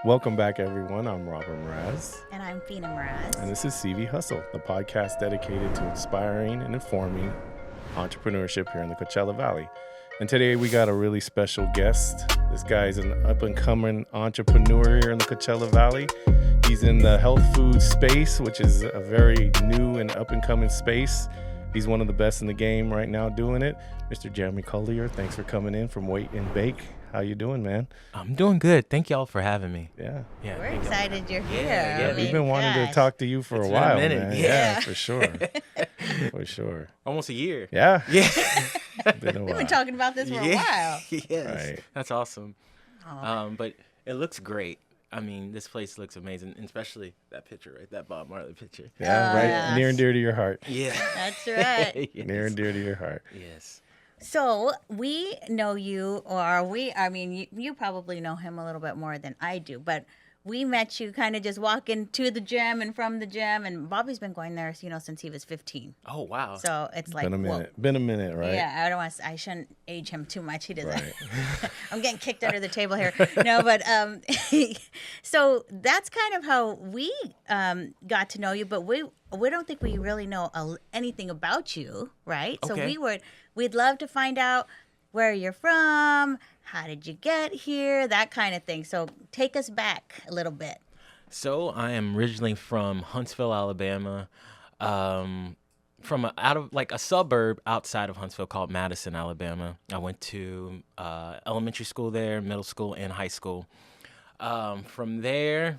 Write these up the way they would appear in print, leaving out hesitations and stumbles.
Welcome back, everyone. I'm Robert Mraz. And I'm Fina Mraz. And this is CV Hustle, the podcast dedicated to inspiring and informing entrepreneurship here in the Coachella Valley. And today we got a really special guest. This guy is an up-and-coming entrepreneur here in the Coachella Valley. He's in the health food space, which is a very new and up-and-coming space. He's one of the best in the game right now doing it. Mr. Jeremy Collier, thanks for coming in from Wait and Bake. How you doing, man? I'm doing good. Thank y'all for having me. Yeah. We're excited you're here. Yeah. We've been wanting to talk to you for a while, been a minute. man. Yeah. For sure. For sure. Almost a year. Yeah. Yeah. Been a while. We've been talking about this for a while. Yes. Right. That's awesome. Oh. But it looks great. I mean, this place looks amazing, and especially that picture, right? That Bob Marley picture. Yeah, right. Yes. Near and dear to your heart. Yeah. That's right. Yes. Near and dear to your heart. Yes. So we know you, you probably know him a little bit more than I do, but we met you kind of just walking to the gym and from the gym, and Bobby's been going there, since he was 15. Oh, wow. So it's like, Been a whoa. minute. Been a minute, right? Yeah, I shouldn't age him too much. He doesn't. Right. I'm getting kicked under the table here. No, but so that's kind of how we got to know you. But we don't think we really know anything about you, right? Okay. So we'd love to find out where you're from, how did you get here, that kind of thing. So take us back a little bit. So I am originally from Huntsville, Alabama, from a suburb outside of Huntsville called Madison, Alabama. I went to elementary school there, middle school, and high school. From there,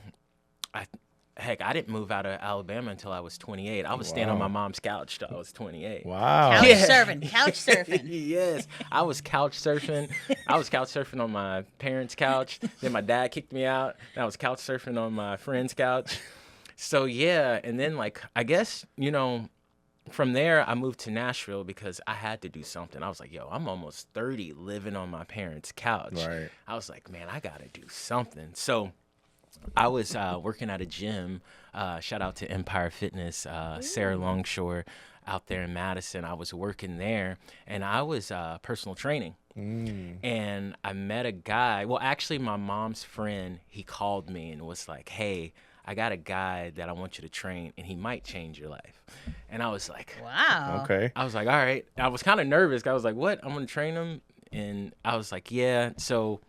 I didn't move out of Alabama until I was 28. I was staying on my mom's couch till I was 28. Wow. Couch Yeah. surfing. Yes, I was couch surfing. I was couch surfing on my parents' couch. Then my dad kicked me out. And I was couch surfing on my friend's couch. So yeah, and then I guess, from there I moved to Nashville because I had to do something. I was like, yo, I'm almost 30 living on my parents' couch. Right. I was like, man, I gotta do something. So I was working at a gym. Shout out to Empire Fitness, Sarah Longshore out there in Madison. I was working there, and I was personal training. And I met a guy. Well, actually, my mom's friend, he called me and was like, hey, I got a guy that I want you to train, and he might change your life. And I was like, Wow. Okay. I was like, all right. I was kind of nervous. I was like, what? I'm going to train him? And I was like, yeah. So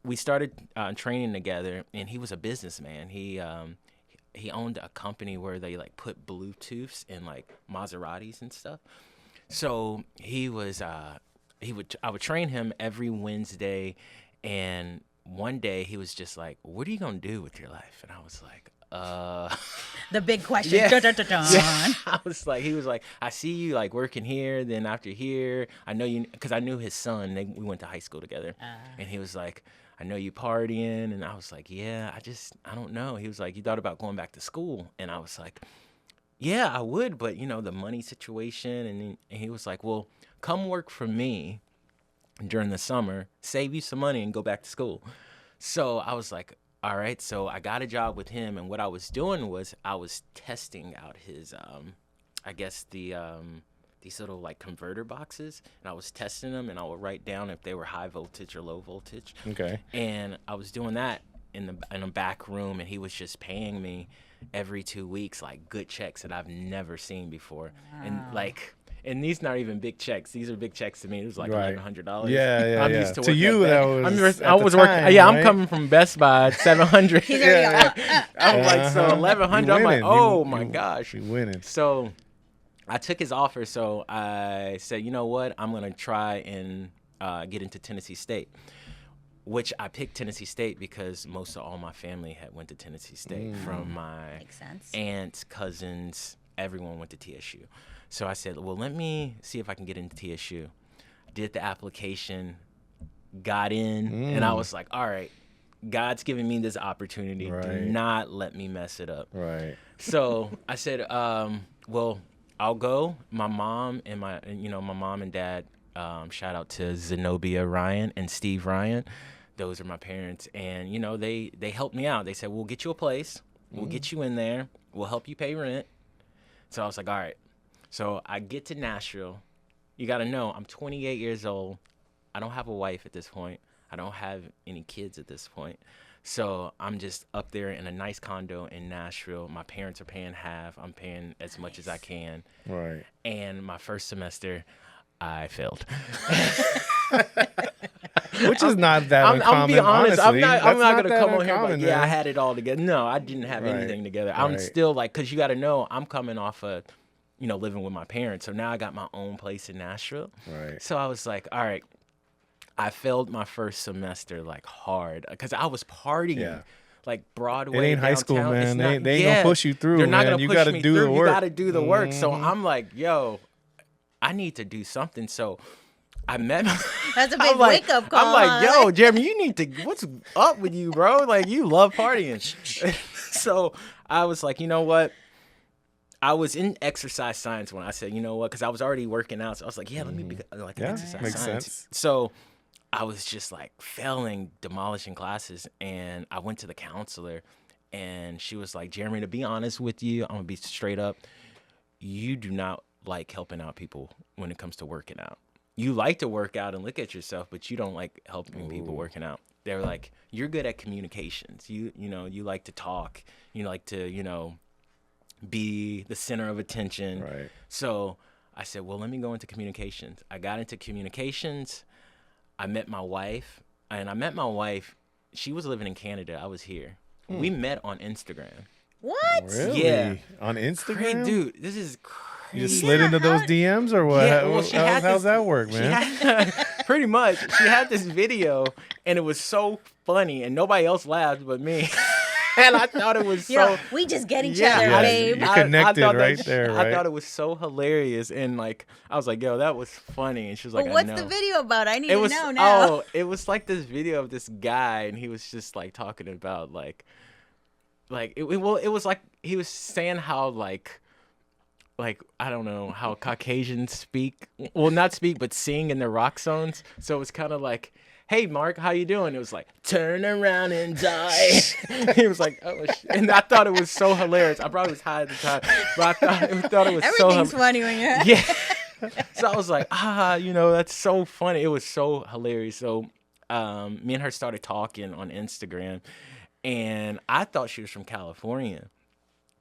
we started training together, and he was a businessman. He owned a company where they put Bluetooths in Maseratis and stuff. So I would train him every Wednesday, and one day he was just like, "What are you gonna do with your life?" And I was like, The big question. Yeah. Dun, dun, dun, dun. Yeah. He was like, I see you working here, then after here, I know you, because I knew his son. We went to high school together, and he was like, I know you partying, and I was like, yeah, I don't know. He was like, you thought about going back to school, and I was like, yeah, I would, but the money situation, and he was like, well, come work for me during the summer, save you some money, and go back to school. So I was like, all right. So I got a job with him, and what I was doing was I was testing out his, these little converter boxes, and I was testing them, and I would write down if they were high voltage or low voltage. Okay. And I was doing that in a back room, and he was just paying me every 2 weeks good checks that I've never seen before. Wow. And these not even big checks. These are big checks to me. It was Right. $1,100. Yeah. I'm yeah. used to To work you, at that was. I was working. time, Yeah, I'm right? coming from Best Buy at $700. He's already I was like, so Uh-huh. $1,100. You I'm like, winning. oh You- my you- gosh. You winning. So I took his offer. So I said, you know what? I'm gonna try and get into Tennessee State. Which I picked Tennessee State because most of all my family had went to Tennessee State. From my Makes sense. aunts, cousins, everyone went to TSU. So I said, well, let me see if I can get into TSU. Did the application, got in, and I was like, all right, God's giving me this opportunity. Right. Do not let me mess it up. Right. So I said, well, I'll go. My mom and my mom and dad, shout out to Zenobia Ryan and Steve Ryan. Those are my parents. And, they helped me out. They said, we'll get you a place. We'll get you in there. We'll help you pay rent. So I was like, all right. So I get to Nashville. You got to know, I'm 28 years old. I don't have a wife at this point. I don't have any kids at this point. So I'm just up there in a nice condo in Nashville. My parents are paying half. I'm paying as much as I can. Right. And my first semester, I failed. Which is not that uncommon. I'm be honest. Honestly. I'm not gonna that come on here uncommon, like, yeah, I man. had it all together. No, I didn't have Right. anything together. I'm Right. still like, cause you got to know, I'm coming off of, living with my parents. So now I got my own place in Nashville. Right. So I was like, all right, I failed my first semester like hard because I was partying. Yeah. Like Broadway, It ain't high school, downtown. It's man. not- They ain't gonna push you through, They're not man. gonna You push gotta me do the through. work. You got to do the work. So Mhm. I'm like, yo, I need to do something. So I met. That's a I'm big like- wake-up call. I'm like, huh? yo, Jeremy, you need to. What's up with you, bro? Like, you love partying. So I was like, you know what? I was in exercise science when I said, you know what? Because I was already working out. So I was like, yeah, let me be like an Yeah, exercise makes science. sense. So I was just like failing, demolishing classes, and I went to the counselor, and she was like, Jeremy, to be honest with you, I'm gonna be straight up. You do not like helping out people when it comes to working out. You like to work out and look at yourself, but you don't like helping people working out. They're like, you're good at communications. You like to talk. You like to, be the center of attention. Right. So I said, well, let me go into communications. I got into communications. I met my wife, she was living in Canada. I was here. We met on Instagram. What? Really? Yeah. On Instagram? Great, dude. This is crazy. You just slid into those DMs or what? Yeah, well, she had How's this- that work, man? Pretty much. She had this video, and it was so funny, and nobody else laughed but me. And I thought it was Yo, so. we just get each Yeah, other, Yeah, babe. you connected thought right there, I right? thought it was so hilarious, and like I was like, "Yo, that was funny." And she was like, But what's "I know." the video about? I need It to was know now. it was like this video of this guy, and he was just like talking about like it was like he was saying how like I don't know how Caucasians speak, well, not speak, but sing in their rock zones. So it was kind of like, hey, Mark, how you doing? It was like, turn around and die. He was like, oh, and I thought it was so hilarious. I probably was high at the time, but I thought it was so Everything's funny when you're. yeah. So I was like, that's so funny. It was so hilarious. So me and her started talking on Instagram, and I thought she was from California.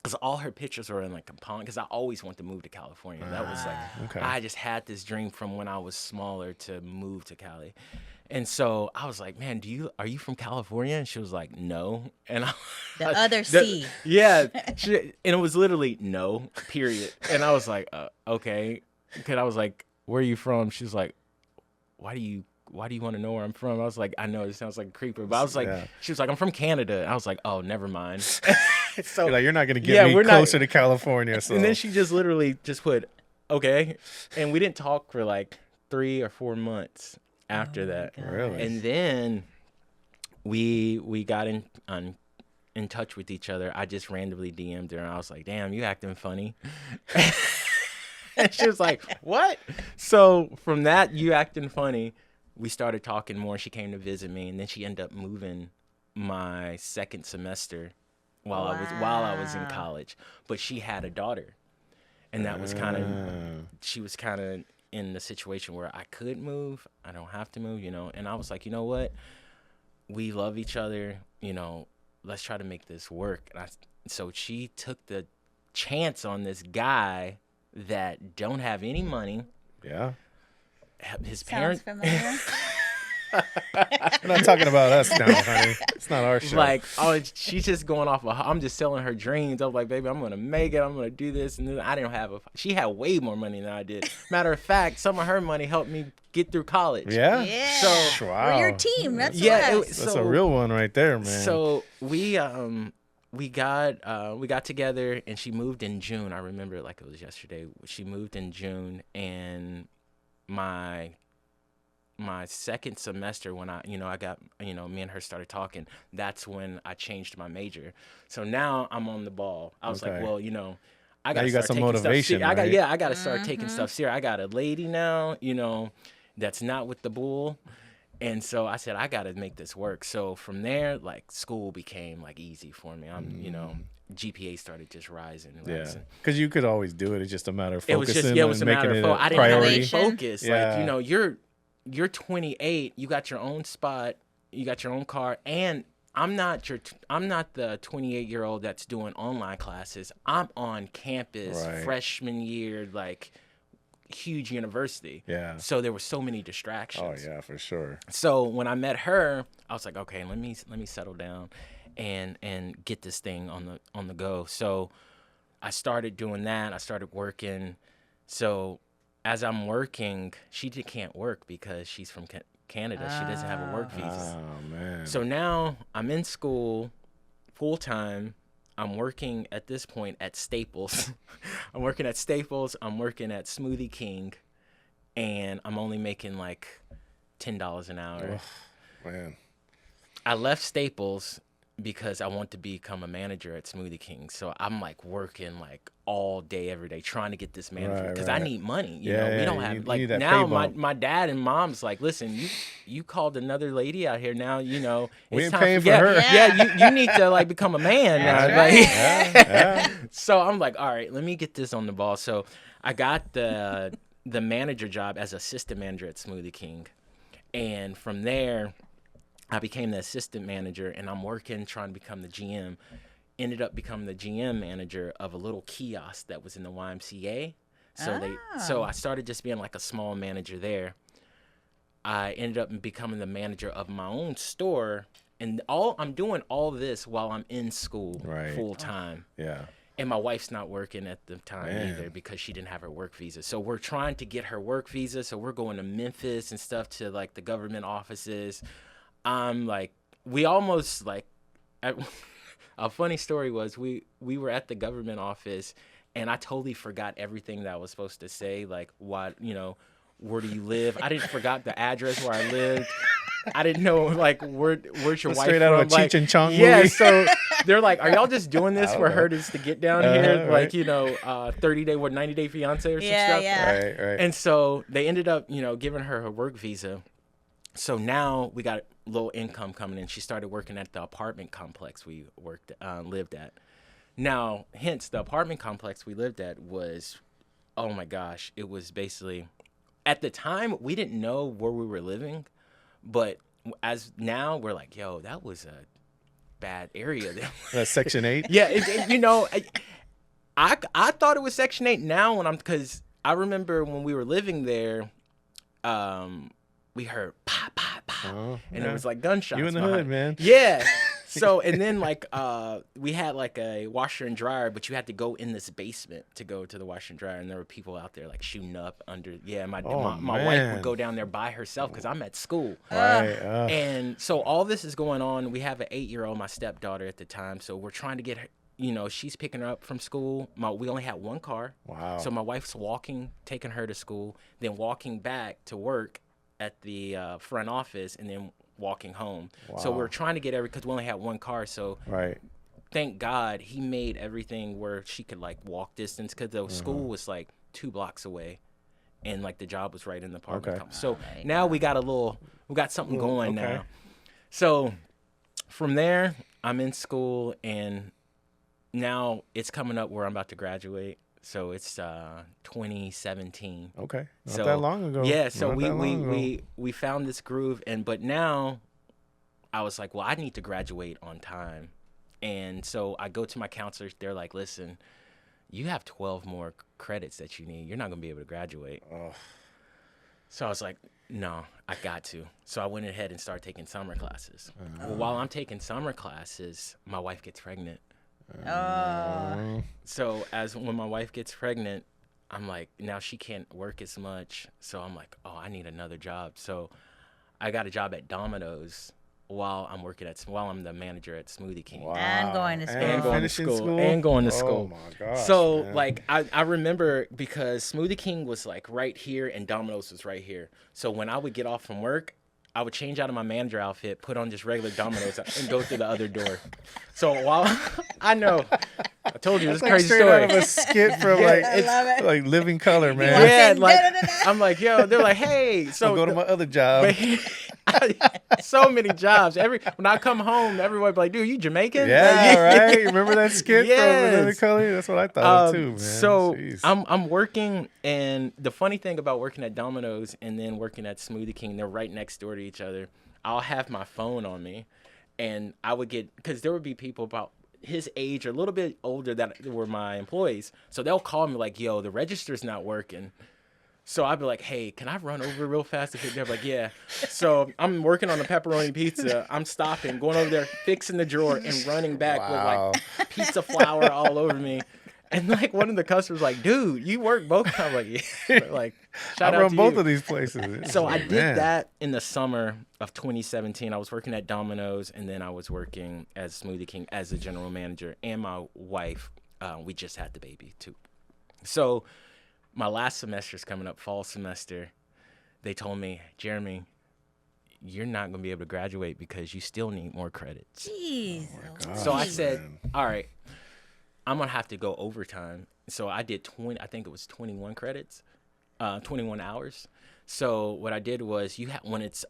Because all her pictures were in like a pond. Because I always wanted to move to California. That was like, okay. I just had this dream from when I was smaller to move to Cali. And so I was like, man, are you from California? And she was like, no. And The other C. Yeah. And it was literally no, period. And I was like, okay. Because I was like, where are you from? She was like, why do you want to know where I'm from? I was like, I know it sounds like a creeper, but I was like, Yeah. She was like, I'm from Canada. I was like, oh, never mind. So You're like, you're not gonna get me we're not- closer to California. So. and then she just literally just put, okay. And we didn't talk for like 3 or 4 months after that. Really? And then we got in touch with each other. I just randomly DM'd her, and I was like, damn, you acting funny. And she was like, what? So from that, you acting funny, we started talking more. She came to visit me, and then she ended up moving my second semester while I was in Wow. college. But she had a daughter, and that was kind of she was kind of in the situation where I could move. I don't have to move, And I was like, you know what? We love each other, Let's try to make this work. And so she took the chance on this guy that don't have any money. Yeah. His Sounds parents, familiar. We're not talking about us now, honey. It's not our show. like, she's just going off I'm just selling her dreams. I was like, baby, I'm going to make it. I'm going to do this. And then I didn't have she had way more money than I did. Matter of fact, some of her money helped me get through college. yeah. Yeah. So- Wow. We're your team. That's Yeah, what. That's a real one right there, man. So we got together, and she moved in June. I remember it like it was yesterday. She moved in June, and my second semester when I got, me and her started talking, that's when I changed my major. So now I'm on the ball. I was like, Okay. well, I Now got you got some motivation, I right? got to start taking stuff serious. I got a lady now, that's not with the bull. And so I said, I got to make this work. So from there, like, school became like easy for me. GPA started just rising. yeah. Because you could always do it. It's just a matter of It was focusing just, it was a and making matter it of a focus. I didn't priority. have any focus. Yeah. Like, you're 28, you got your own spot, you got your own car, and I'm not the 28-year-old that's doing online classes. I'm on campus, Right. freshman year, like huge university. Yeah. So there were so many Oh distractions. yeah, for sure. So when I met her, I was like, okay, let me settle down and get this thing on the go. So I started doing that. I started working. So as I'm working, she can't work because she's from Canada. She doesn't have a work visa. Oh man. So now I'm in school full time. I'm working at this point at Staples. I'm working at Staples. I'm working at Smoothie King, and I'm only making like $10 an hour. Oh, man. I left Staples because I want to become a manager at Smoothie King. So I'm like working like all day, every day, trying to get this manager because I need money. You know, we don't have you like need that now. pay bump. My dad and mom's like, listen, you called another lady out here. Now you know We it's ain't time paying for yeah, her. Yeah, you need to like become a man. That's Like, right. Yeah. so I'm like, all right, let me get this on the ball. So I got the manager job as assistant manager at Smoothie King, and from there, I became the assistant manager, and I'm working trying to become the GM. Ended up becoming the GM manager of a little kiosk that was in the YMCA. So I started just being like a small manager there. I ended up becoming the manager of my own store, and I'm doing all this while I'm in school full time. Yeah. And my wife's not working at the time Man. either because she didn't have her work visa. So we're trying to get her work visa. So we're going to Memphis and stuff to like the government offices. I'm like, we almost like, a funny story was we were at the government office and I totally forgot everything that I was supposed to say. Like, what, you know, where do you live? I didn't forgot the address where I lived. I didn't know, like, where's your wife Straight out of from? a Like, Cheech and Chong yeah, movie. so they're like, are y'all just doing this I for don't her know. just to get down here? Right. Like, you know, 90 Day Fiance or some stuff? Right. And so they ended up, you know, giving her work visa. So now we got a little income coming in. She started working at the apartment complex we lived at. Now, hence, the apartment complex we lived at was, oh my gosh, it was basically, at the time, we didn't know where we were living, but as now, we're like, yo, that was a bad area. That's Section 8? Yeah, you know, I thought it was Section 8 now because I remember when we were living there, we heard pa, pa, pa, and it was like gunshots. You in the behind. hood, man. Yeah. So, and then like we had like a washer and dryer, but you had to go in this basement to go to the washer and dryer, and there were people out there like shooting up under. Yeah, my wife man. would go down there by herself because I'm at school. Right. And so all this is going on. We have an 8-year-old, my stepdaughter at the time. So we're trying to get her, you know, she's picking her up from school. We only had one car. Wow. So my wife's walking, taking her to school, then walking back to work at the front office, and then walking home. Wow. So we're trying to get because we only had one car. So Right. thank God he made everything where she could like walk distance because the school was like 2 blocks away. And like the job was right in the apartment Okay. complex. So now we got something going okay. now. So from there, I'm in school, and now it's coming up where I'm about to graduate. So it's 2017. Okay. Not So that long ago. yeah, so Not that long ago. we found this groove, but now I was like, well, I need to graduate on time. And so I go to my counselors. They're like, listen, you have 12 more credits that you need. You're not going to be able to graduate. Oh. So I was like, no, I got to. So I went ahead and started taking summer classes. Well, while I'm taking summer classes, my wife gets pregnant. So when my wife gets pregnant, I'm like, now she can't work as much. So I'm like, oh, I need another job. So I got a job at Domino's while I'm the manager at Smoothie King. Wow. And going to school. And going to finishing school. And going to school. Oh my gosh. So man. like I remember because Smoothie King was like right here and Domino's was right here. So when I would get off from work, I would change out of my manager outfit, put on just regular Domino's, and go through the other door. So while I know, I told you this That's like crazy straight story. out of a skit from I love it. like Living Color, man. Yeah, Saying, like "Da-da-da-da." I'm like, yo, they're like, hey, so I'll go to my other job. so many jobs. When I come home, everyone be like, dude, you Jamaican? Yeah, right. Remember that skit Yes. from Living Color? That's what I thought of too, man. So Jeez. I'm working, and the funny thing about working at Domino's and then working at Smoothie King, they're right next door to each other. I'll have my phone on me, and I would get, because there would be people about his age or a little bit older that were my employees. So they'll call me like, yo, the register's not working. So I'd be like, hey, can I run over real fast? They're like, yeah. So I'm working on a pepperoni pizza. I'm stopping, going over there, fixing the drawer, and running back with like pizza flour all over me. And like one of the customers like, dude, you work both. I'm like, yeah. Like, shout I out run to both you. of these places. So I Man. did that in the summer of 2017. I was working at Domino's, and then I was working as Smoothie King as a general manager. And my wife, we just had the baby too. So my last semester is coming up, fall semester. They told me, Jeremy, you're not going to be able to graduate because you still need more credits. Jeez. So I said, all right, I'm going to have to go overtime. So I did 21 credits, 21 hours. So what I did was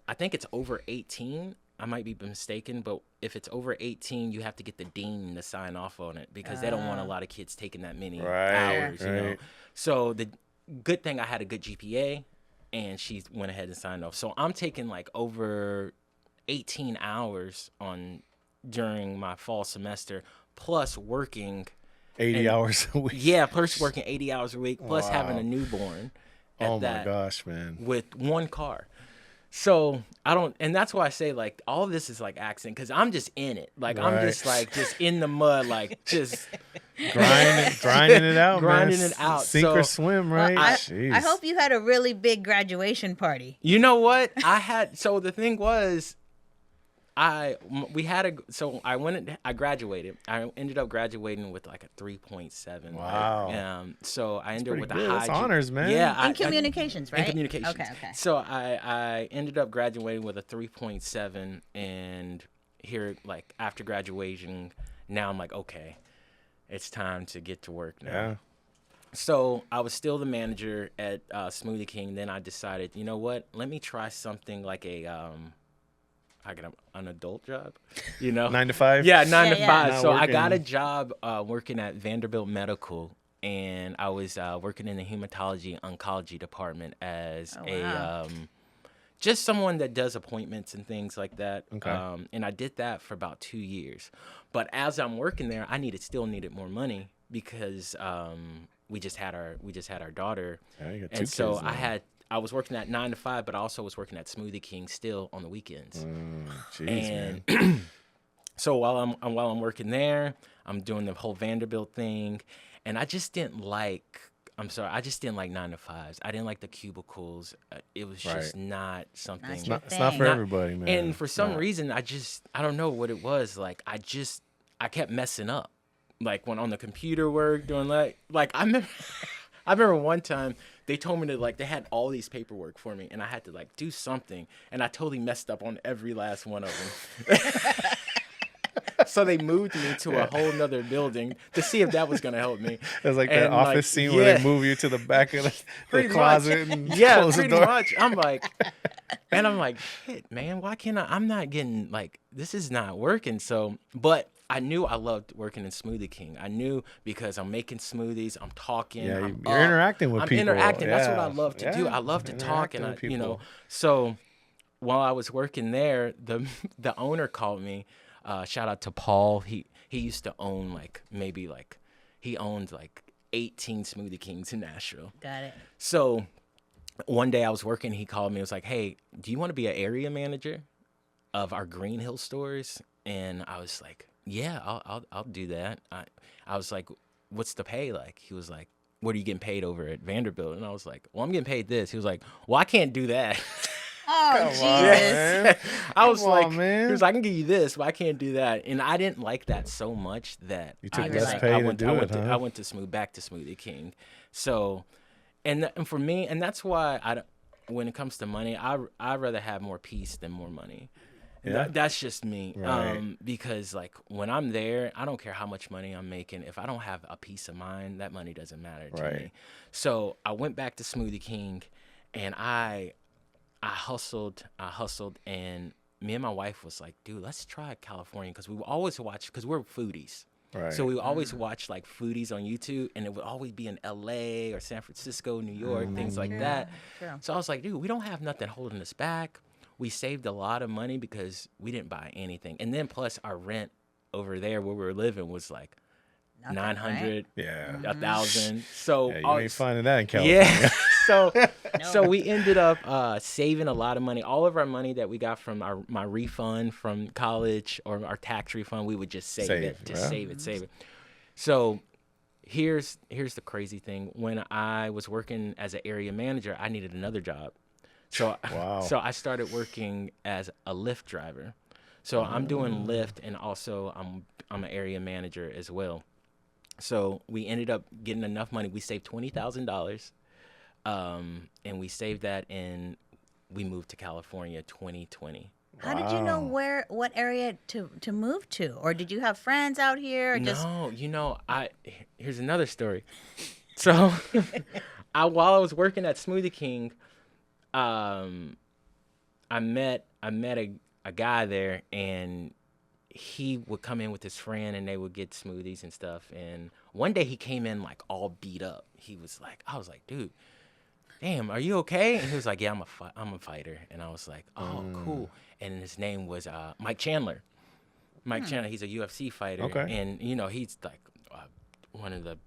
I think it's over 18. I might be mistaken, but if it's over 18, you have to get the dean to sign off on it because they don't want a lot of kids taking that many hours, you know. So the good thing, I had a good GPA, and she went ahead and signed off. So I'm taking like over 18 hours during my fall semester, plus working 80 hours a week. Yeah, plus working 80 hours a week, plus having a newborn. Oh my gosh, man. With one car. So and that's why I say like all of this is like accident, because I'm just in it. Like I'm just in the mud, like just grinding it out, grinding man. it out. Sink or swim, right? I hope you had a really big graduation party. You know what? So the thing was, I graduated. I ended up graduating with like a 3.7. Wow. Right? So I ended up with a high. That's honors, man. Yeah. In communications, right? In communications. Okay. So I ended up graduating with a 3.7, and here, like after graduation, now I'm like, okay, it's time to get to work now. Yeah. So I was still the manager at Smoothie King. Then I decided, you know what? Let me try something like an adult job, you know? 9 to 5? Yeah, 9 to 5. Not So I working. got a job working at Vanderbilt Medical, and I was working in the hematology oncology department as just someone that does appointments and things like that. Okay. And I did that for about 2 years. But as I'm working there, I still needed more money because we just had our daughter. Yeah, you got two And so kids now. I was working at 9 to 5, but I also was working at Smoothie King still on the weekends. Jeez, And man. so while I'm working there, I'm doing the whole Vanderbilt thing, and I just didn't like 9 to 5s. I didn't like the cubicles. It was just not something. Not It's not for everybody, man. And for some reason, I don't know what it was. Like I kept messing up. Like when on the computer work, doing like I remember one time they told me to they had all these paperwork for me, and I had to do something, and I totally messed up on every last one of them. So they moved me to a whole nother building to see if that was gonna help me. It was like that office scene where they move you to the back of the closet and close the door. Pretty much. I'm like, shit, man, why can't I'm not getting this is not working. So, but I knew I loved working in Smoothie King. I knew because I'm making smoothies, I'm talking. Yeah, I'm you're interacting with people. I'm interacting. That's what I Yeah. love to do. I love to talk, Interacting and with people. So while I was working there, the owner called me. Shout out to Paul. He used to own he owned 18 Smoothie Kings in Nashville. Got it. So one day I was working, he called me. It was like, hey, do you want to be an area manager of our Green Hill stores? And I was like, yeah, I'll do that. I was like, what's the pay like? He was like, what are you getting paid over at Vanderbilt? And I was like, well, I'm getting paid this. He was like, well, I can't do that. Oh, Jesus. Man. I was Come like, on, man. he was like, I can give you this, but I can't do that. And I didn't like that so much that You took I less just- pay I to went, do I it, went to, huh? I went to back to Smoothie King. So, and for me, and that's why when it comes to money, I'd rather have more peace than more money. Yeah. That's just me. Right. Because when I'm there, I don't care how much money I'm making. If I don't have a peace of mind, that money doesn't matter to Right. me. So I went back to Smoothie King, and I hustled, and me and my wife was like, dude, let's try California, because we would always watch, because we're foodies. Right. So we would always watch foodies on YouTube, and it would always be in LA or San Francisco, New York, things like that. True. So I was like, dude, we don't have nothing holding us back. we saved a lot of money because we didn't buy anything. And then plus our rent over there where we were living was like Nothing, 900, Yeah. 1,000. So Yeah, you ain't finding that in California. yeah. So we ended up saving a lot of money. All of our money that we got from my refund from college or our tax refund, we would just save it. Just save it. So here's the crazy thing. When I was working as an area manager, I needed another job. So so I started working as a Lyft driver. So I'm doing Lyft, and also I'm an area manager as well. So we ended up getting enough money. We saved $20,000, and we saved that, and we moved to California 2020. How did you know what area to move to, or did you have friends out here? Or No, here's another story. So while I was working at Smoothie King, I met a guy there, and he would come in with his friend, and they would get smoothies and stuff. And one day he came in like all beat up. I was like, dude, damn, are you okay? And he was like, yeah, I'm a fighter. And I was like, oh, cool. And his name was Mike Chandler. Mike Chandler, he's a UFC fighter. Okay. And, he's like one of the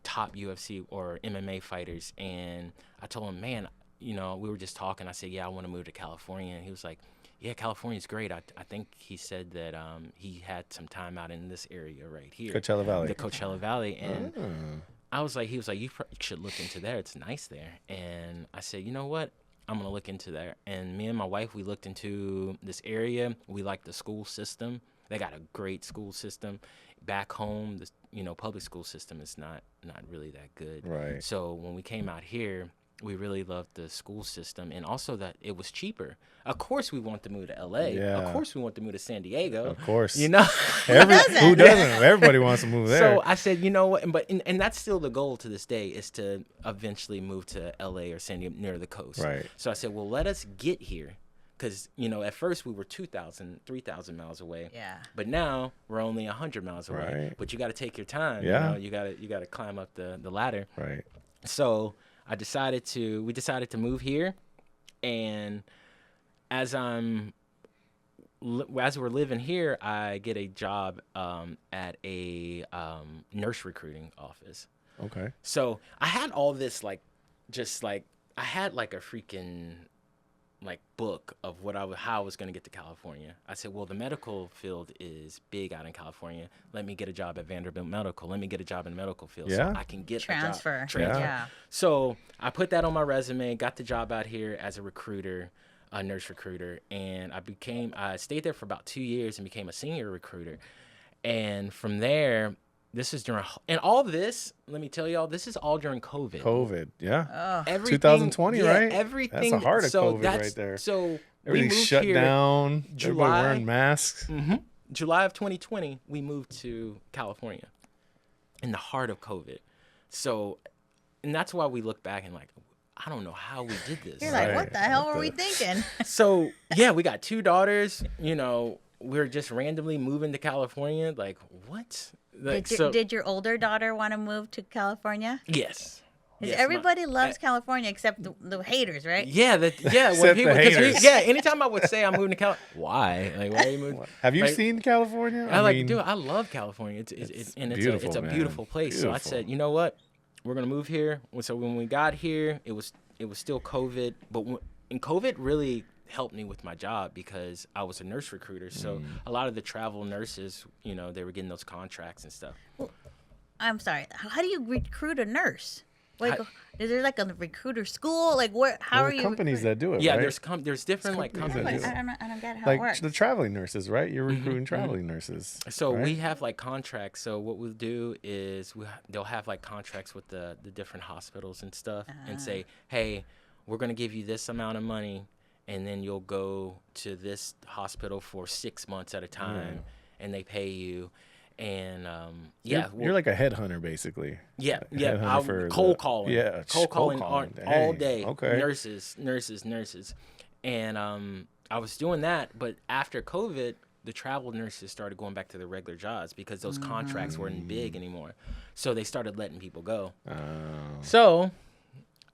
top UFC or MMA fighters. And I told him, man, we were just talking. I said, yeah, I want to move to California. And he was like, yeah, California's great. I think he said that he had some time out in this area right here. Coachella Valley. The Coachella Valley. And he was like, you should look into there. It's nice there. And I said, you know what? I'm going to look into there. And me and my wife, we looked into this area. We like the school system. They got a great school system. Back home, the public school system is not really that good. Right. So when we came out here, we really loved the school system, and also that it was cheaper. Of course, we want to move to LA. Yeah. Of course, we want to move to San Diego. Of course. Who doesn't? Who doesn't? Everybody wants to move there. So I said, you know what? And that's still the goal to this day, is to eventually move to LA or San Diego, near the coast. Right. So I said, well, let us get here. Because, at first we were 2,000, 3,000 miles away. Yeah. But now we're only 100 miles away. Right. But you got to take your time. Yeah. You got to climb up the ladder. Right. So we decided to move here, and as we're living here, I get a job at a nurse recruiting office. Okay. So I had all this I had like a freaking book of how I was going to get to California. I said, well, the medical field is big out in California. Let me get a job at Vanderbilt Medical. Let me get a job in the medical field so I can get transfer. a job. Yeah. So I put that on my resume, got the job out here as a recruiter, a nurse recruiter, and I stayed there for about 2 years and became a senior recruiter. And from there, this is and all this, let me tell y'all, this is all during COVID. Yeah. 2020, right? Everything. That's the heart of COVID right there. So everything's shut down. Everybody wearing masks. Mm-hmm. July of 2020, we moved to California in the heart of COVID. So, and that's why we look back and I don't know how we did this. You're like, what the hell were we thinking? So, yeah, we got 2 daughters. We're just randomly moving to California. Like, what? Did your older daughter want to move to California? Yes. Everybody loves California except the haters, right? Yeah, when people, anytime I would say I'm moving to California, why? Why are you moving? Have you seen California? I love California. It's a beautiful place. Beautiful. So I said, you know what? We're gonna move here. So when we got here, it was still COVID, and COVID really helped me with my job because I was a nurse recruiter. So a lot of the travel nurses, they were getting those contracts and stuff. Well, I'm sorry. How do you recruit a nurse? Is there a recruiter school? How are you? Companies that do it. Yeah, right? there's different companies. I don't get how it works. The traveling nurses, right? You're recruiting traveling nurses. So right? we have contracts. So what we'll do is they'll have contracts with the different hospitals and stuff, and say, hey, we're gonna give you this amount of money, and then you'll go to this hospital for 6 months at a time, and they pay you. And you're like a headhunter, basically. Yeah. Cold calling. Yeah, cold calling all day. Okay. Nurses, and I was doing that, but after COVID, the travel nurses started going back to their regular jobs because those contracts weren't big anymore. So they started letting people go. Oh. So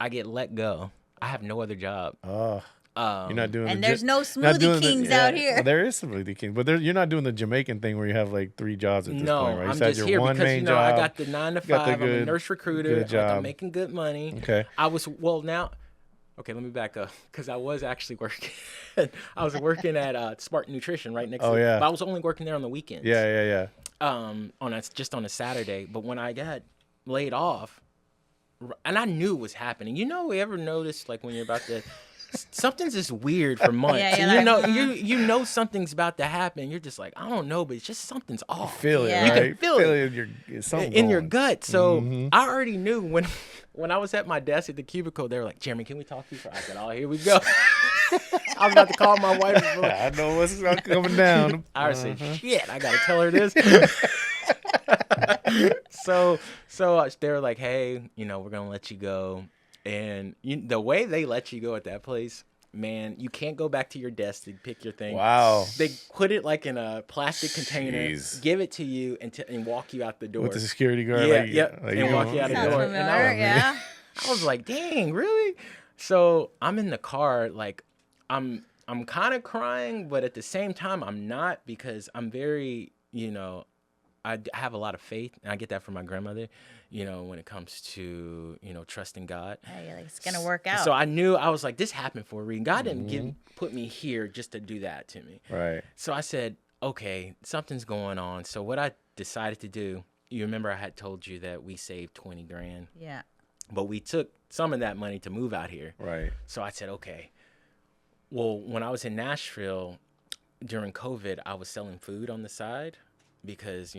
I get let go. I have no other job. Oh. You're not doing. And there's no smoothie kings out here. Well, there is smoothie king, but you're not doing the Jamaican thing where you have like 3 jobs at this point, right? I'm just here because I got the 9 to 5. I'm a nurse recruiter. Good job. I'm making good money. Okay. Okay, let me back up because I was actually working. I was working at Spartan Nutrition right next to. Yeah. But I was only working there on the weekends. Yeah. On a Saturday. But when I got laid off, and I knew it was happening. You ever notice like when you're about to, something's just weird for months. You know something's about to happen. You're just like, I don't know, but it's just something's off. You feel it, right? You can feel it in your gut. So I already knew when I was at my desk at the cubicle, they were like, Jeremy, can we talk to you? I said, oh, here we go. I was about to call my wife. I know what's coming down. I said, shit, I got to tell her this. So they were like, hey, we're going to let you go. And the way they let you go at that place, man, you can't go back to your desk to pick your thing. Wow. They put it like in a plastic container, give it to you, and walk you out the door. With the security guard? And walk you out the door. And I was like, dang, really? So I'm in the car, like, I'm kind of crying, but at the same time, I'm not, because I'm very, I have a lot of faith, and I get that from my grandmother, when it comes to, trusting God. Yeah, you're like, it's going to work out. So I was like, this happened for a reason. God didn't put me here just to do that to me. Right. So I said, okay, something's going on. So what I decided to do, you remember I had told you that we saved 20 grand. Yeah. But we took some of that money to move out here. Right. So I said, okay. Well, when I was in Nashville during COVID, I was selling food on the side because,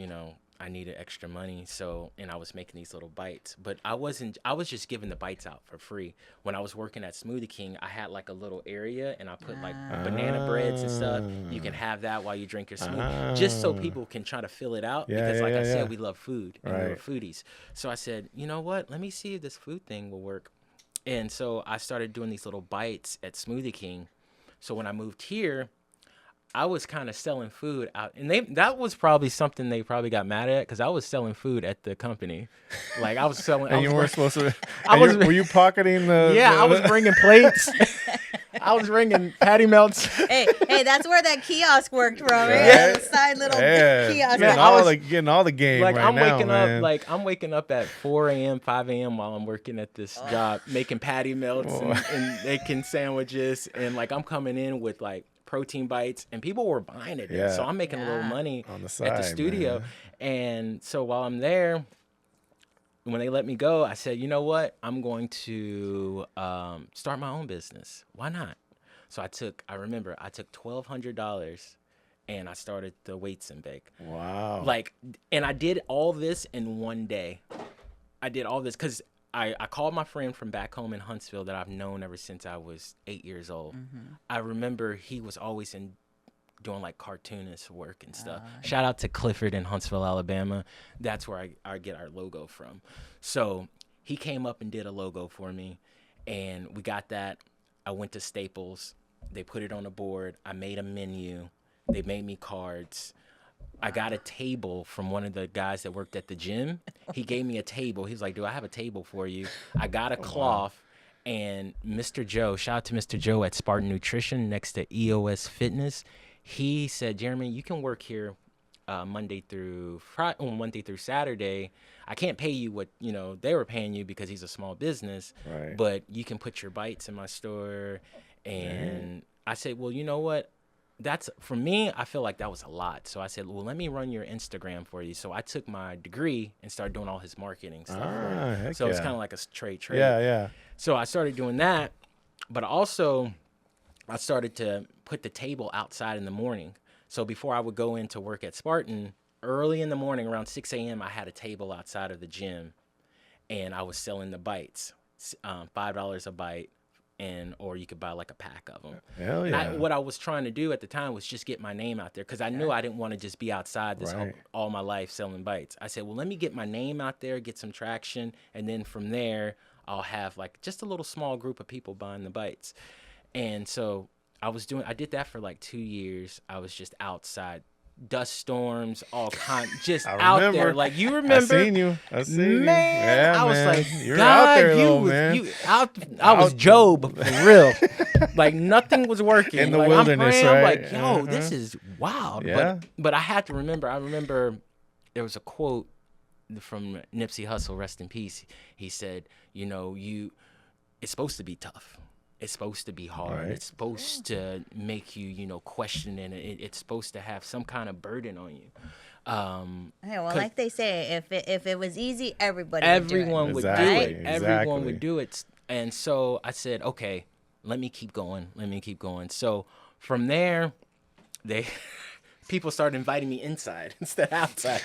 I needed extra money. So, and I was making these little bites, but I was just giving the bites out for free. When I was working at Smoothie King, I had like a little area and I put like banana breads and stuff. You can have that while you drink your smoothie, just so people can try to fill it out. Because like I said, we love food and we're foodies. So I said, you know what? Let me see if this food thing will work. And so I started doing these little bites at Smoothie King. So when I moved here, I was kind of selling food out, and that was probably something they probably got mad at, because I was selling food at the company. Like I was selling. And you weren't supposed to. Were you pocketing the? Yeah, I was bringing plates. I was bringing patty melts. Hey, that's where that kiosk worked from. Yeah, the side little kiosk. Man, getting all the game like, right I'm now, waking man. I'm waking up at 4 a.m., 5 a.m. while I'm working at this job, making patty melts and making sandwiches, and like I'm coming in with like protein bites, and people were buying it. So I'm making a little money on the side, at the studio. Man. And so while I'm there, when they let me go, I said, you know what? I'm going to start my own business. Why not? So I remember I took $1,200 and I started the Weights and Bake. Wow. And I did all this in one day. I did all this because I called my friend from back home in Huntsville that I've known ever since I was 8 years old. Mm-hmm. I remember he was always doing like cartoonist work and stuff. Shout out to Clifford in Huntsville, Alabama. That's where I get our logo from. So he came up and did a logo for me, and we got that. I went to Staples. They put it on a board. I made a menu. They made me cards. I got a table from one of the guys that worked at the gym. He gave me a table. He was like, "Do I have a table for you?" I got a cloth, and Mr. Joe, shout out to Mr. Joe at Spartan Nutrition next to EOS Fitness. He said, "Jeremy, you can work here Monday through Saturday. I can't pay you what they were paying you because he's a small business, but you can put your bites in my store." And I said, "Well, you know what? That's for me, I feel like that was a lot." So I said, well, let me run your Instagram for you. So I took my degree and started doing all his marketing stuff for him. So it's kind of like a trade. Yeah. So I started doing that, but also I started to put the table outside in the morning. So before I would go into work at Spartan, early in the morning, around 6 a.m., I had a table outside of the gym, and I was selling the bites, $5 a bite. Or you could buy like a pack of them. Hell yeah. What I was trying to do at the time was just get my name out there, because I knew I didn't want to just be outside all my life selling bites. I said, well, let me get my name out there, get some traction, and then from there, I'll have like just a little small group of people buying the bites. And so I did that for like 2 years. I was just outside. Dust storms, all kind, just out there. Like, you remember? I seen you. Man, yeah, I was man. like, You're God, out there, man. I was Job for real. Like nothing was working. In the like, wilderness, I'm right? like, yo, this is wild. Yeah. But I had to remember. I remember there was a quote from Nipsey Hussle, rest in peace. He said, it's supposed to be tough. It's supposed to be hard. Right. It's supposed to make you, question it. It's supposed to have some kind of burden on you. Hey, well, like they say, if it was easy, everyone would do Exactly, it. Everyone exactly. would do it. And so I said, okay, let me keep going. So from there, people started inviting me inside instead of outside.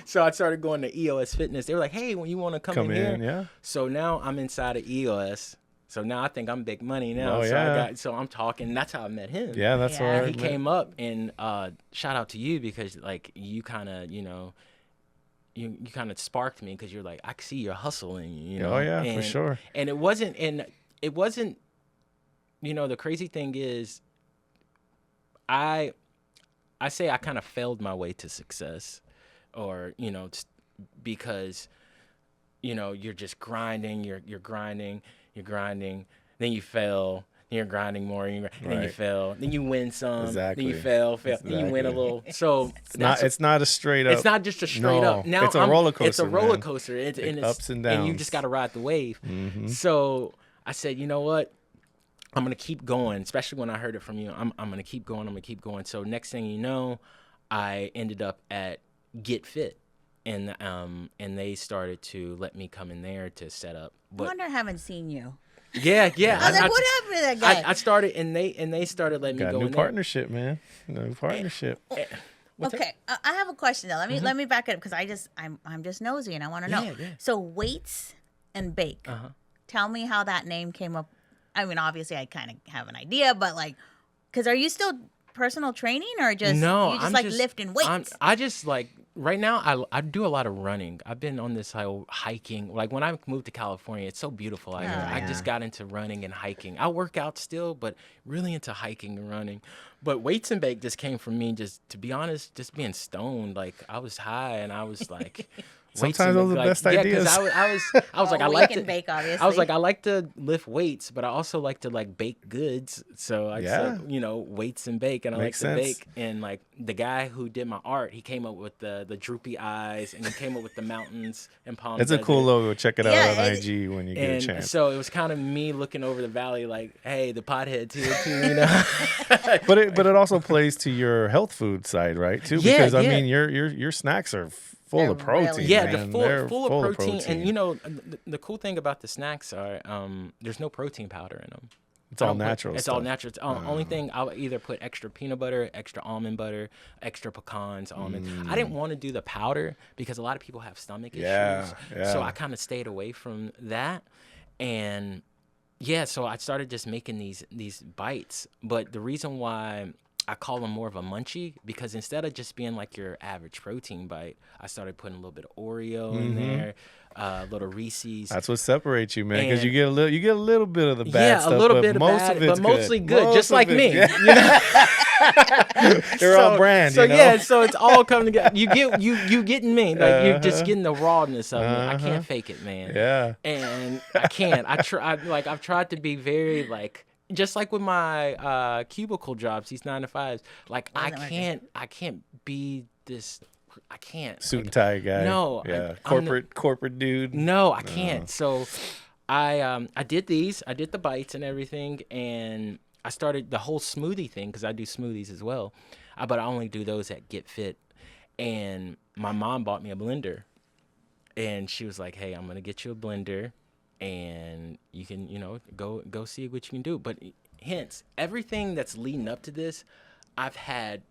So I started going to EOS Fitness. They were like, hey, when you want to come in here? Yeah. So now I'm inside of EOS. So now I think I'm big money now. Oh, yeah. So I'm talking. That's how I met him. Yeah, that's Yeah. why He came up and shout out to you because like you kind of you kind of sparked me because you're like I see your hustle in you. Oh yeah, for sure. And it wasn't. The crazy thing is, I say I kind of failed my way to success, or because you're just grinding. You're grinding. Then you fail. Then you're grinding more. Then you fail. Then you win some. Exactly. Then you fail. Then you win a little. So It's not a straight up. It's not just a straight up. Now it's a roller coaster. It's a roller man. coaster. It's ups and downs. And you just got to ride the wave. Mm-hmm. So I said, you know what? I'm gonna keep going. Especially when I heard it from you. I'm gonna keep going. So next thing you know, I ended up at Get Fit. And they started to let me come in there to set up. I wonder I haven't seen you. Yeah. I was like, what happened to that guy? I started, and they started letting me Got go a new in partnership, man. New partnership. there. What's Okay, I have a question though. Let me back it up because I'm just nosy and I want to know. Yeah. So weights and bake. Uh-huh. Tell me how that name came up. I mean, obviously I kind of have an idea, but like, because are you still personal training or just No, you just I'm like just lifting weights? I just like right now I do a lot of running. I've been on this whole hiking. Like when I moved to California, it's so beautiful out here. I yeah. just got into running and hiking. I work out still, but really into hiking and running. But weights and bake just came from me just to be honest, just being stoned. Like I was high and I was like weights Sometimes and those are the like, best yeah, ideas. I was like I Wake like and to bake, obviously. I was like I like to lift weights, but I also like to like bake goods. So I Yeah. said, weights and bake, and Makes I like to sense. bake. And like the guy who did my art, he came up with the droopy eyes, and he came up with the mountains and palm. It's a cool Desert. logo. Check it out Yeah, on it- IG when you get a And chance. so it was kind of me looking over the valley, like, "Hey, the pothead's here too," But it also plays to your health food side, right? Too, Yeah, because I yeah. mean your snacks are full They're of protein. really Yeah, man. the They're full of protein. And the cool thing about the snacks are there's no protein powder in them. it's all natural. It's stuff. all natural. It's only thing I'll either put extra peanut butter, extra almond butter, extra pecans, almond. I didn't want to do the powder because a lot of people have stomach Yeah, issues. yeah. So I kind of stayed away from that. And yeah, so I started just making these bites. But the reason why I call them more of a munchie because instead of just being like your average protein bite, I started putting a little bit of Oreo in there, a little Reese's. That's what separates you, man. Because And- you get a little bit of the bad Yeah, stuff, a little but bit of most bad, of it's but mostly good, Most just of like it- me. yeah. You know? They're all brand, So you know? yeah, so it's all coming together. You getting me. Like you're just getting the rawness of it. I can't fake it, man. Yeah. And I can't. I've tried to be very like just like with my cubicle jobs, these 9 to 5s. Like I can't be this. I can't. Suit and tie guy. No, Yeah. I'm the- corporate dude. No, I can't. So I did these. I did the bites and everything, and I started the whole smoothie thing because I do smoothies as well. But I only do those at Get Fit. And my mom bought me a blender, and she was like, "Hey, I'm gonna get you a blender, and you can, go see what you can do." But hence, everything that's leading up to this, I've had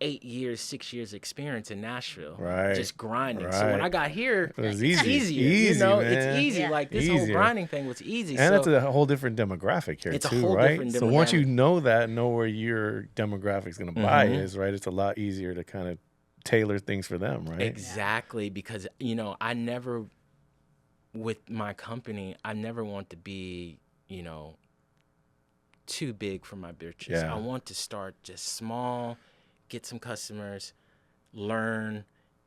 6 years experience in Nashville, Right, just grinding. So when right. I got here, It was it's easy. easier. Easy, It's man. easy. Yeah. Like this whole Easier. grinding thing was easy. And so it's a whole different demographic here It's a too, whole right? different So once you demographic. know where your demographic's going to buy Mhm. is, right? It's a lot easier to kind of tailor things for them, right? Exactly, because I never, with my company, I never want to be, too big for my britches. Yeah. I want to start just small, get some customers, learn,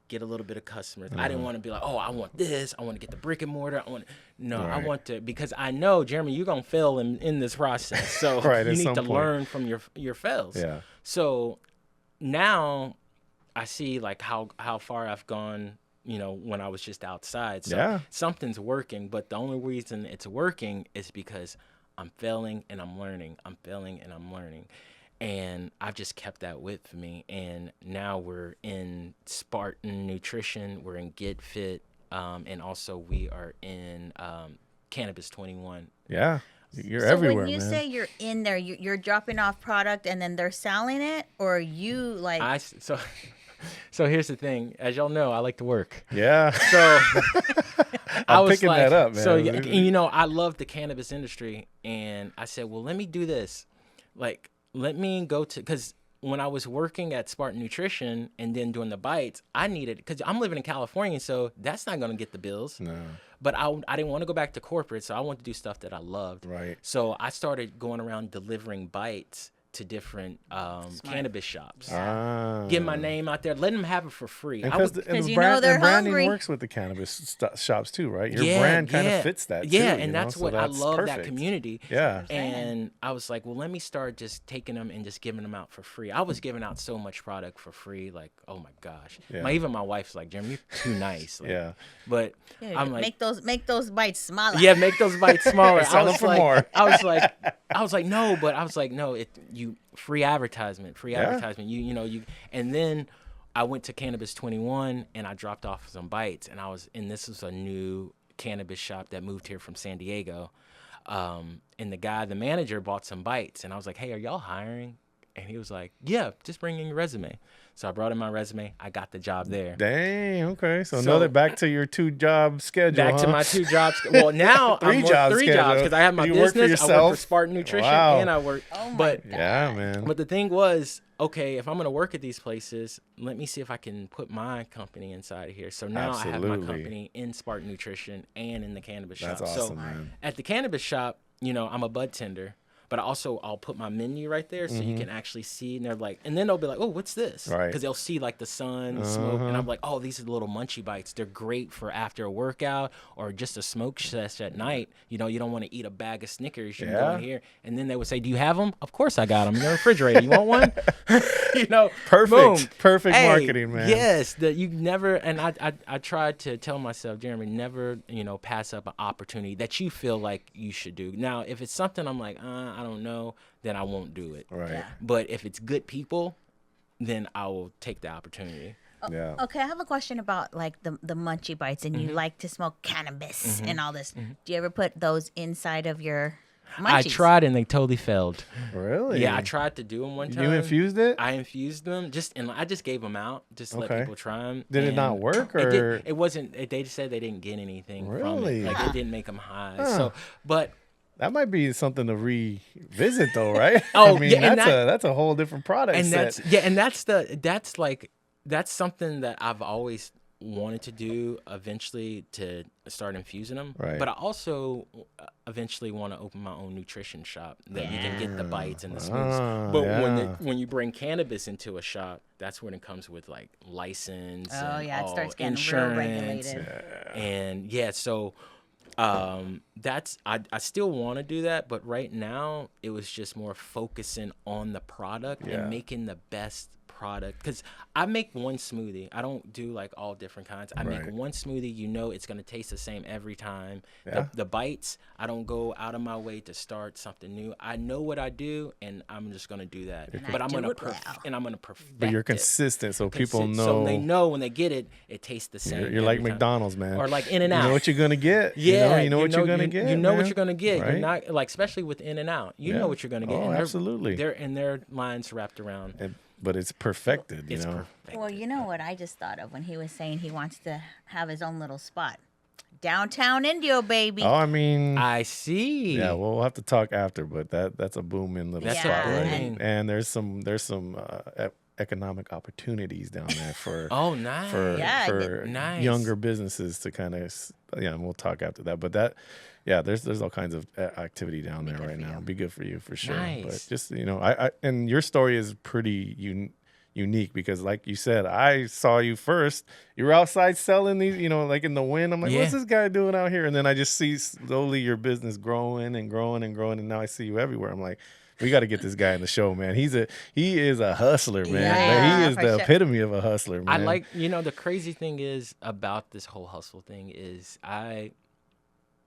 get a little bit of customers. I didn't want to be like, oh, I want this. I want to get the brick and mortar. I want to, because I know, Jeremy, you're going to fail in this process. So you need to learn from your fails. Yeah. So now I see like how far I've gone, when I was just outside. So something's working, but the only reason it's working is because I'm failing and I'm learning. I'm failing and I'm learning. And I've just kept that with me. And now we're in Spartan Nutrition. We're in Get Fit. And also we are in Cannabis 21. Yeah. You're everywhere, man. So when you say you're in there, you're dropping off product and then they're selling it? Or you like... So here's the thing. As y'all know, I like to work. Yeah. So I'm picking that up, man. So, I love the cannabis industry. And I said, well, let me do this. Like, let me go to, because when I was working at Spartan Nutrition and then doing the bites, I needed, because I'm living in California, so that's not going to get the bills. No. But I didn't want to go back to corporate, so I wanted to do stuff that I loved. Right. So I started going around delivering bites to different cannabis shops. Get my name out there, let them have it for free. Because the branding hungry. Works with the cannabis shops too, right? Your brand kind of fits that too. Yeah, and that's what I love, perfect. that community. Yeah. And I was like, well, let me start just taking them and just giving them out for free. I was giving out so much product for free, like, oh my gosh. Yeah. Even my wife's like, Jeremy, you're too nice. Like, yeah. But I'm like, make those bites smaller. Yeah, make those bites smaller. I was like, no, but I was like, no, free advertisement. You and then I went to Cannabis 21 and I dropped off some bites, and this was a new cannabis shop that moved here from San Diego. And the manager bought some bites, and I was like, hey, are y'all hiring? And he was like, yeah, just bring in your resume. So I brought in my resume. I got the job there. Dang, okay. So another back to your 2-job schedule. Back to my 2 jobs. Well, now I'm working 3 jobs because I have my business. I work for Spartan Nutrition, and I work. Oh my God. Yeah, man. But the thing was, okay, if I'm going to work at these places, let me see if I can put my company inside of here. So now I have my company in Spartan Nutrition and in the cannabis shop. That's awesome, man. At the cannabis shop, I'm a bud tender. But I'll put my menu right there so you can actually see, and they're like, and then they'll be like, oh, what's this? Right. Because they'll see like the sun, the smoke, and I'm like, oh, these are the little munchie bites. They're great for after a workout or just a smoke sesh at night. You don't want to eat a bag of Snickers. You can go in here, and then they would say, do you have them? Of course I got them in the refrigerator. You want one? Perfect, boom. Perfect marketing, man. Yes, that you never, and I tried to tell myself, Jeremy, never, pass up an opportunity that you feel like you should do. Now, if it's something I'm like, I don't know, then I won't do it. Right. Yeah. But if it's good people, then I will take the opportunity. Yeah. Okay, I have a question about like the munchie bites, and you like to smoke cannabis and all this. Do you ever put those inside of your munchies? I tried and they totally failed. Really? Yeah, I tried to do them one time. You infused it? I infused them, and I just gave them out, just to let people try them. Did it not work, or it wasn't? They just said they didn't get anything from it. Like it didn't make them high. Huh. So, but. That might be something to revisit, though, right? Oh, I mean, that's a whole different product. And set. that's something that I've always wanted to do. Eventually, to start infusing them. Right. But I also eventually want to open my own nutrition shop that you can get the bites and the smooths. But when you bring cannabis into a shop, that's when it comes with like license. It starts getting insurance, real regulated. And so. I still want to do that, but right now it was just more focusing on the product and making the best product. Because I make one smoothie. I don't do like all different kinds. I make one smoothie. It's going to taste the same every time. Yeah. The bites, I don't go out of my way to start something new. I know what I do, and I'm just going to do that. But I'm going to perfect. But you're consistent, so people know. So they know when they get it, it tastes the same. You're like McDonald's, man. Or like In-N-Out. You know what you're going to get. Yeah. You know what you're going to get. You know what you're going to get. Right? You're not like, especially with In-N-Out. You know what you're going to get. Oh, absolutely. Their lines wrapped around. But it's perfected, you know. Perfect. Well, you know what I just thought of when he was saying he wants to have his own little spot. Downtown Indio, baby. Oh, I mean, I see. Yeah, we'll have to talk after, but that's a booming little spot, right? And there's some economic opportunities down there for nice. for nice. younger businesses to kind of and we'll talk after that. But there's all kinds of activity down there right now. It'd be good for you for sure. Nice. But just I and your story is pretty unique because, like you said, I saw you first. You were outside selling these, like in the wind. I'm like, what's this guy doing out here? And then I just see slowly your business growing and growing and growing, and now I see you everywhere. I'm like, we got to get this guy in the show, man. He is a hustler, man. Yeah, He is the epitome of a hustler, man. I like, the crazy thing is about this whole hustle thing is I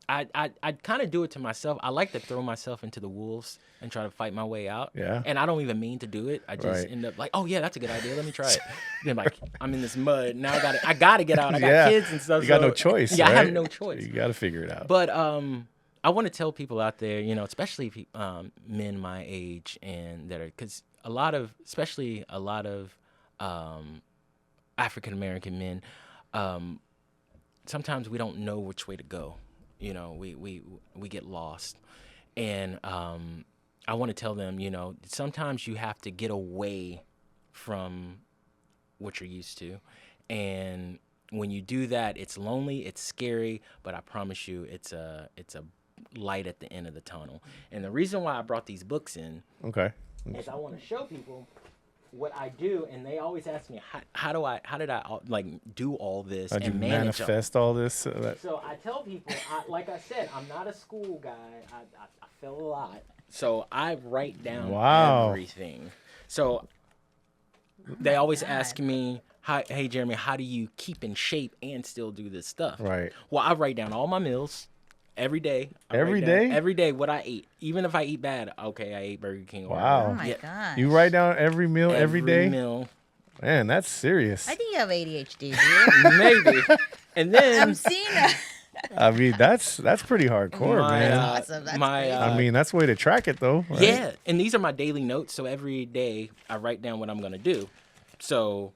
kind of do it to myself. I like to throw myself into the wolves and try to fight my way out. Yeah. And I don't even mean to do it. I just end up like, oh yeah, that's a good idea. Let me try it. Then like, I'm in this mud. Now I gotta get out. I got kids and stuff. You got no choice. Yeah, right? I have no choice. You got to figure it out. But I want to tell people out there, especially men my age and that are, because especially a lot of African American men, sometimes we don't know which way to go. We get lost, and I want to tell them, sometimes you have to get away from what you're used to, and when you do that, it's lonely, it's scary, but I promise you, it's a light at the end of the tunnel. And the reason why I brought these books in, is I want to show people what I do, and they always ask me, how did I like do all this How'd and you manage manifest all this? So I tell people, like I said, I'm not a school guy. I fail a lot, so I write down everything. So they always ask me, hey Jeremy, how do you keep in shape and still do this stuff? Right. Well, I write down all my meals. Every day. Every day? Every day what I eat. Even if I eat bad, okay, I ate Burger King. Wow. Oh my gosh. You write down every meal every day? Every meal. Man, that's serious. I think you have ADHD, dude. Maybe. And then I'm seeing it. I mean, that's pretty hardcore, man. That's awesome. That's crazy. I mean, that's a way to track it, though. Right? Yeah, and these are my daily notes. So every day I write down what I'm going to do. So,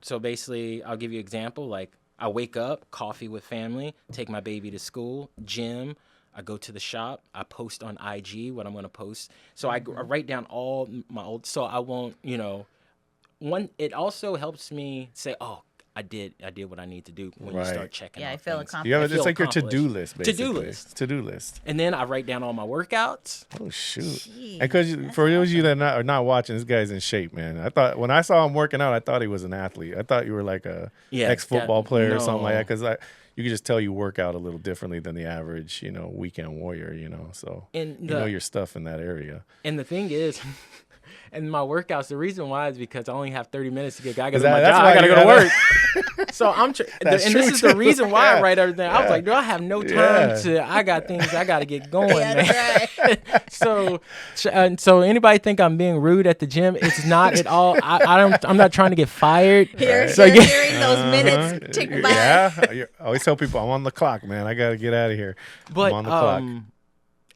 so basically I'll give you an example. Like I wake up, coffee with family, take my baby to school, gym. I go to the shop. I post on IG what I'm going to post. So I write down all my old, so I won't, it also helps me say, oh, I did what I need to do when you start checking out I feel things. accomplished. It's like your to-do list, basically. To-do list. And then I write down all my workouts. Oh, shoot. Jeez, Because for those of you that are not watching, this guy's in shape, man. I thought, when I saw him working out, I thought he was an athlete. I thought you were like a ex-football player or something like that, because you could just tell you work out a little differently than the average, weekend warrior, so you know your stuff in that area. And the thing is... And my workouts, the reason why is because I only have 30 minutes to get. I got to do my job. I got to go to work. So and this is the reason why I write everything. I was like, do I have no time to? I got things I got to get going. Man. So anybody think I'm being rude at the gym? It's not at all. I'm not trying to get fired. You're hearing those minutes tick by. Yeah, I always tell people I'm on the clock, man. I got to get out of here. But I'm on the clock.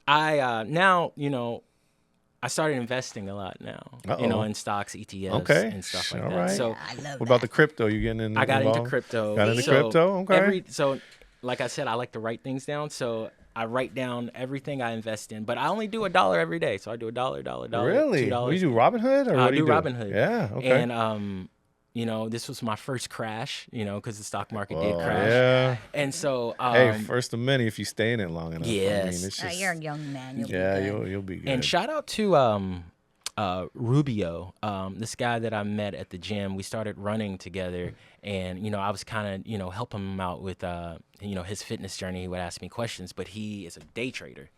I now I started investing a lot now, in stocks, ETFs, and stuff like that. Right. So, I love what about the crypto? You getting in? I got involved? into crypto. Got into crypto? Okay. So, like I said, I like to write things down. So I write down everything I invest in, but I only do $1 every day. So I do $1. Really? $2. You do Robinhood, or what do you do? Robinhood. Yeah. Okay. And this was my first crash, because the stock market did crash. Yeah. And so, hey, first of many if you stay in it long enough. Yes. I mean, it's just, You're a young man. You'll be good. you'll be good. And shout out to Rubio, this guy that I met at the gym. We started running together, and I was kind of helping him out with his fitness journey. He would ask me questions, but he is a day trader.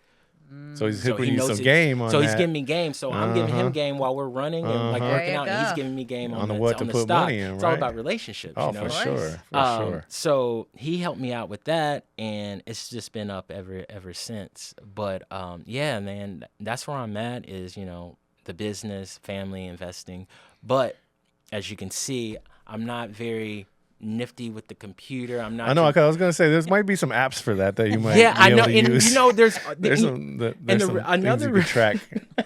So he's giving you some game on So that. he's giving me game. So I'm giving him game while we're running and like working out. And he's giving me game on what to the put stock. money in, It's all right? about relationships. Oh, for sure. For sure. So he helped me out with that, and it's just been up ever since. But yeah, man, that's where I'm at. Is the business, family, investing. But as you can see, I'm not very nifty with the computer. I'm not. I know. I was gonna say there might be some apps for that you might. Yeah, be I able know. to And use. there's some things you can track.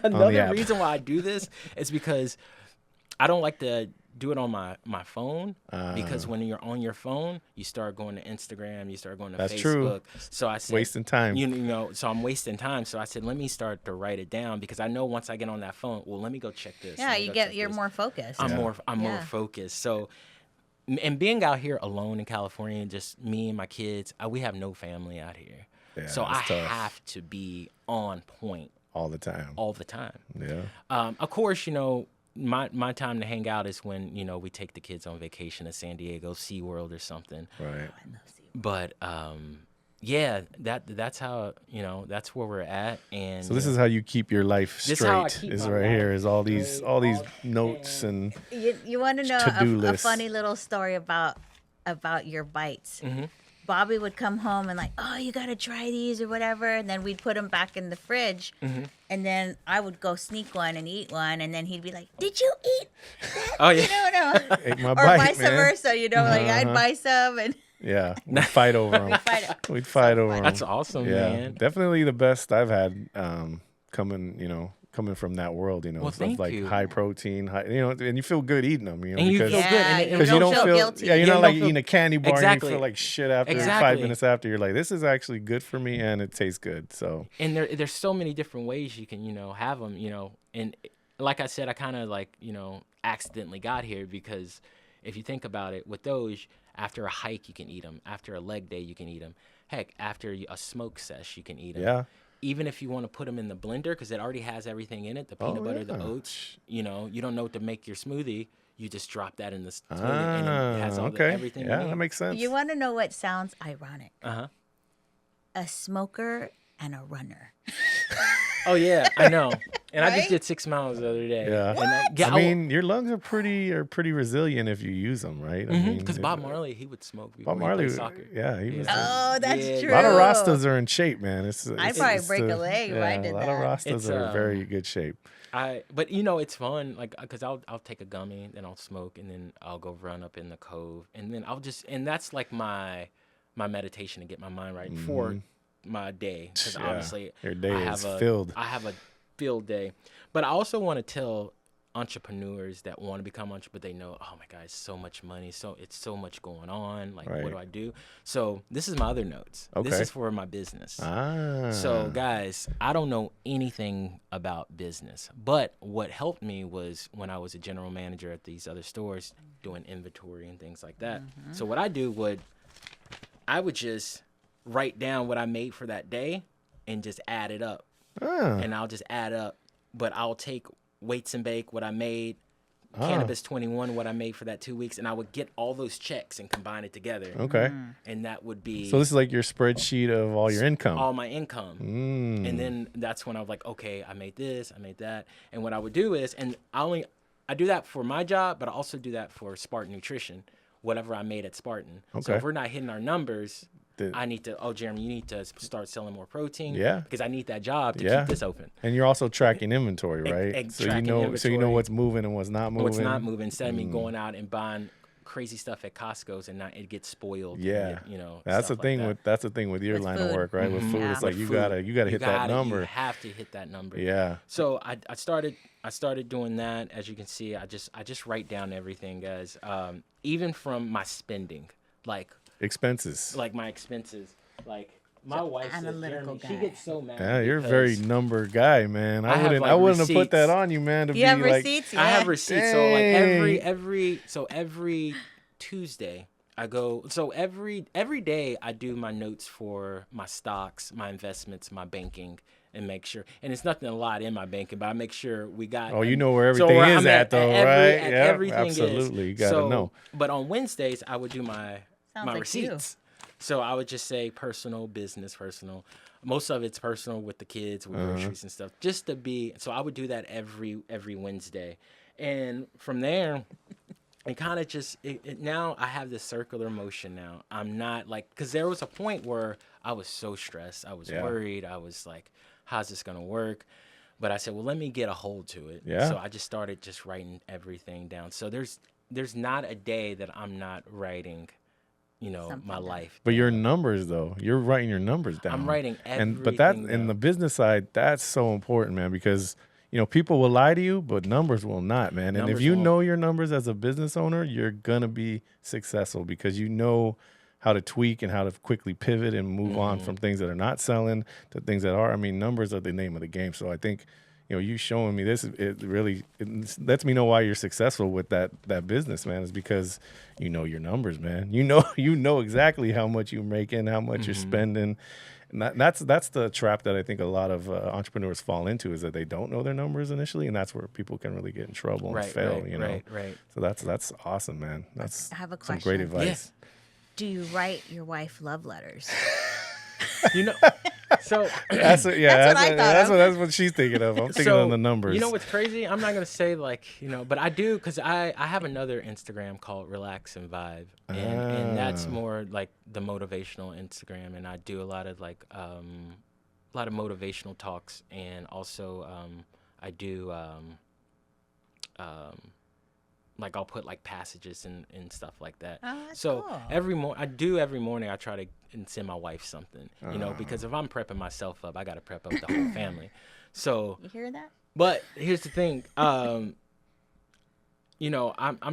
Another reason why I do this is because I don't like to do it on my phone, because when you're on your phone, you start going to Instagram, you start going to Facebook. True. So I said, wasting time. So I'm wasting time. So I said, let me start to write it down, because I know once I get on that phone, well, let me go check this. Yeah, you're more focused. I'm more focused. So, and being out here alone in California, just me and my kids, we have no family out here. Yeah, so I tough. have to be on point all the time. all the time. Yeah. Of course, my time to hang out is when, you know, we take the kids on vacation to San Diego, SeaWorld or something. Right. But yeah, that's how, you know, that's where we're at. And So this is how you keep your life This is how I straight. keep Is my right life here. Is all these straight, notes and You want to know To-do a list. funny little story about your bites? Mm-hmm. Bobby would come home and like, oh, you got to try these or whatever. And then we'd put them back in the fridge. Mm-hmm. And then I would go sneak one and eat one. And then he'd be like, did you eat that? Oh, yeah. You know, ate my or bite, vice man. versa, you know, like I'd Uh-huh. buy some and Yeah, we'd fight over them. We'd fight over them. That's awesome, Yeah, man. definitely the best I've had coming from that world, you know, Well, stuff thank like you. high protein, and you feel good eating them, you know, And you because feel good. And because you don't feel guilty. yeah, you're Yeah, not you like don't feel- eating a candy bar and Exactly. you feel like shit after 5 Exactly. minutes after. You're like, this is actually good for me and it tastes good. So And there's so many different ways you can, you know, have them, you know. And like I said, I kind of like, you know, accidentally got here because if you think about it, with those, after a hike, you can eat them. After a leg day, you can eat them. Heck, after a smoke sesh, you can eat them. yeah, Even if you want to put them in the blender, because it already has everything in it, the peanut butter, the yeah. oats, you know, you don't know what to make your smoothie. You just drop that in the toilet and it has all everything yeah, you need. that makes sense. you want to know what sounds ironic? Uh-huh. A smoker and a runner. Oh, yeah, I know. And I just Right? did 6 miles the other day. Yeah. And I mean, your lungs are pretty resilient if you use them, right? I mean, because Bob Marley, he would smoke before Bob he played Marley, soccer. yeah, he was. Oh, that's Yeah. true. A lot of Rastas are in shape, man. I'd probably break a leg if I did A lot that. of Rastas It's, are in very good shape. But you know, it's fun, like, because I'll take a gummy, then I'll smoke, and then I'll go run up in the cove, and then and that's like my meditation to get my mind right for my day, because Yeah. honestly, Your day I is have filled. I have a filled day, but I also want to tell entrepreneurs that want to become entrepreneurs, but they know, oh my God, it's so much money, it's so much going on. Like, Right. what do I do? So this is my other notes. This Okay. is for my business. Ah. So, guys, I don't know anything about business, but what helped me was when I was a general manager at these other stores doing inventory and things like that. So what I would just write down what I made for that day and just add it up. And I'll just add up, but I'll take weights and bake, what I made, cannabis 21, what I made for that 2 weeks, and I would get all those checks and combine it together. Okay. And that would be So this is like your spreadsheet of all your income. all my income. And then that's when I was like, okay, I made this, I made that. And what I would do is, and I do that for my job, but I also do that for Spartan Nutrition, whatever I made at Spartan. So Okay. if we're not hitting our numbers, The- I need to, Jeremy, you need to start selling more protein. Yeah. Because I need that job to Yeah. keep this open. And you're also tracking inventory, right? So you tracking know inventory. what's moving and what's not moving. What's not moving, instead of me going out and buying crazy stuff at Costco's and it gets spoiled. and Yeah. you know, That's the stuff like thing that. that's the thing with your With line of food. work, right? With food, Yeah. it's like With you food, gotta hit that number. You have to hit that number. Yeah. So I started doing that. As you can see, I just write down everything, guys. Even from my spending, like Expenses. my expenses, like my wife says, analytical Jeremy, she guy. gets so mad. Yeah, you're a very because number guy, man. I have, I wouldn't have put that receipts. on you, man, to You be have like receipts? I have Yeah. receipts. So like Dang. every Tuesday I go. So every day I do my notes for my stocks, my investments, my banking, and make sure. And it's nothing a lot in my banking, but I make sure we got. Oh, you know where so everything is I'm at, though, right? at Yeah, everything absolutely. Is. You gotta So, know. But on Wednesdays I would do my Sounds my like you. receipts. So I would just say personal, business, personal. Most of it's personal with the kids, with groceries and stuff. Just to be. So I would do that every Wednesday, and from there. It kind of just now I have this circular motion now. I'm not like, because there was a point where I was so stressed. I was worried. I was like, how's this going to work? But I said, well, let me get a hold to it. Yeah. So I just started just writing everything down. So there's not a day that I'm not writing, my life. But your numbers, though, you're writing your numbers down. I'm writing But that everything in down. the business side, that's so important, man, because people will lie to you, but numbers will not, man. And if Numbers you won't. know your numbers as a business owner, you're gonna be successful because you know how to tweak and how to quickly pivot and move on from things that are not selling to things that are. I mean, numbers are the name of the game. So I think you showing me this, it lets me know why you're successful with that business, man, is because you know your numbers, man. You know exactly how much you're making, how much you're spending. And that's the trap that I think a lot of entrepreneurs fall into, is that they don't know their numbers initially, and that's where people can really get in trouble and fail. Right. So that's awesome, man. That's I have a some great question. advice. Do you write your wife love letters? You know, so That's what I thought. That's what she's thinking of. I'm thinking of the numbers. You know what's crazy? I'm not gonna say like, but I do, because I have another Instagram called Relax and Vibe, and that's more like the motivational Instagram, and I do a lot of like a lot of motivational talks, and also I do like I'll put like passages and stuff like that. Oh, that's so cool. every morning I try to send my wife something, because if I'm prepping myself up, I got to prep up the whole family. So You hear that? but here's the thing, I'm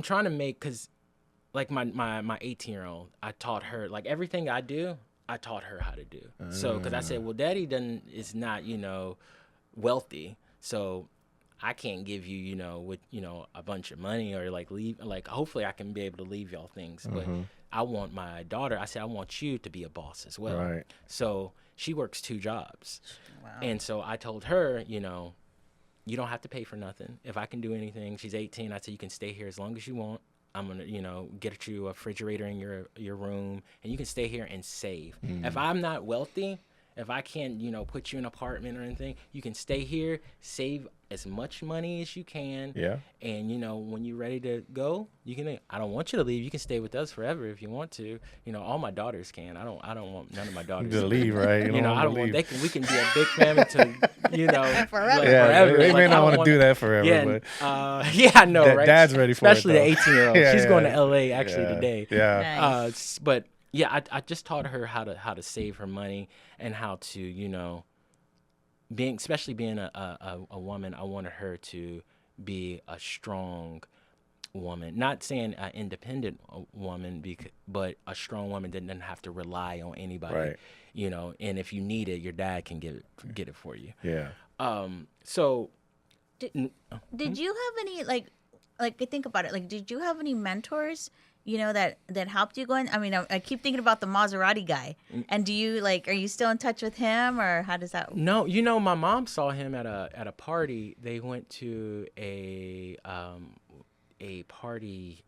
trying to make, because like my 18-year-old, I taught her like everything I do, I taught her how to do. So because I said, well, daddy is not wealthy, so I can't give you, with, a bunch of money, or like leave, like hopefully I can be able to leave y'all things. But I want my daughter, I said, I want you to be a boss as well. Right. So she works 2 jobs. Wow. And so I told her, you don't have to pay for nothing. If I can do anything, she's 18. I said, you can stay here as long as you want. I'm going to, get you a refrigerator in your room, and you can stay here and save. If I'm not wealthy, if I can't, put you in an apartment or anything, you can stay here, save as much money as you can. Yeah. And, when you're ready to go, you can, I don't want you to leave. You can stay with us forever if you want to. All my daughters can. I don't want none of my daughters to leave, right? I don't want, we can be a big family to, Forever. like, Yeah, forever. they may Like, not want to do that forever. Yeah, But I know, right? Dad's ready for Especially it, the 18-year-old. Yeah, She's yeah. going to LA actually today. Yeah. Nice. But yeah, I just taught her how to save her money, and how to, especially being a woman, I wanted her to be a strong woman. Not saying an independent woman, but a strong woman that doesn't have to rely on anybody. Right. And if you need it, your dad can get it for you. Yeah. So Did you have any like think about it, like did you have any mentors that helped you going? I mean, I keep thinking about the Maserati guy, and do you are you still in touch with him, or how does that? No, my mom saw him at a party. They went to a party.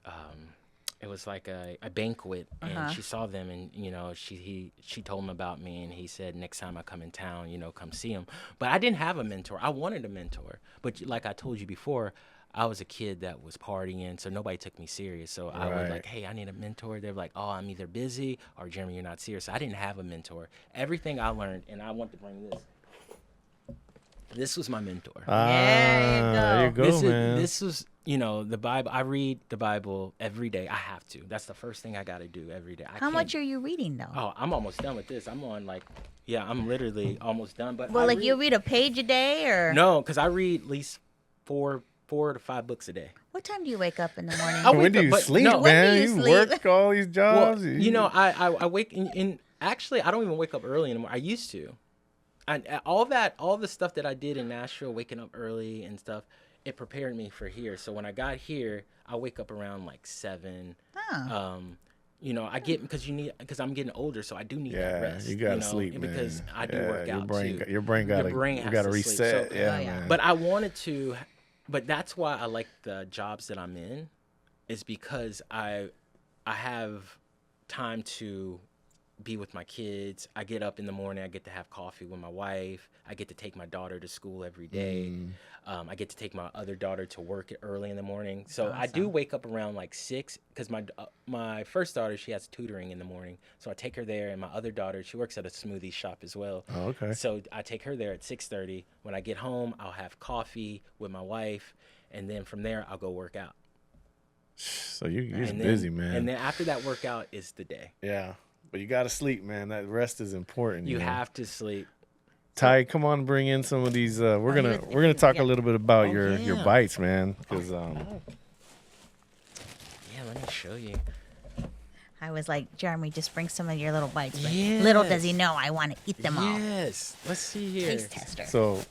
It was like a banquet, and she saw them, and she told him about me, and he said, next time I come in town, come see him. But I didn't have a mentor. I wanted a mentor, but like I told you before, I was a kid that was partying, so nobody took me serious. So I was like, hey, I need a mentor. They're like, oh, I'm either busy, or Jeremy, you're not serious. So I didn't have a mentor. Everything I learned, and I want to bring this. This was my mentor. There you go, man. This was, the Bible. I read the Bible every day. I have to. That's the first thing I got to do every day. How much are you reading though? Oh, I'm almost done with this. I'm on I'm literally almost done. But Well, you read a page a day, or no? Because I read at least 4 to 5 books a day. what time do you wake up in the morning? When do you sleep, no. man? When do you You sleep? work all these jobs. Well, I wake in actually I don't even wake up early anymore. I used to. And all the stuff that I did in Nashville, waking up early and stuff, it prepared me for here. So when I got here, I wake up around like 7. Oh. I get because I'm getting older, so I do need that rest. You gotta sleep, man. Because I do work out too. Your brain has gotta to reset. sleep. So, Man. But I wanted to, but that's why I like the jobs that I'm in, is because I have time to be with my kids. I get up in the morning, I get to have coffee with my wife. I get to take my daughter to school every day. I get to take my other daughter to work early in the morning. So I do wake up around like 6, because my first daughter, she has tutoring in the morning. So I take her there, and my other daughter, she works at a smoothie shop as well. Oh, okay. So I take her there at 6:30. When I get home, I'll have coffee with my wife, and then from there, I'll go work out. So you're busy, man. And then after that workout is the day. Yeah. But you gotta sleep, man. That rest is important. You have to sleep. Ty, come on, bring in some of these. We're gonna talk a little bit about your bites, man. Because Yeah, let me show you. I was like, Jeremy, just bring some of your little bites. But Yes. little does he know, I want to eat them all. Yes. Let's see here. Taste tester. so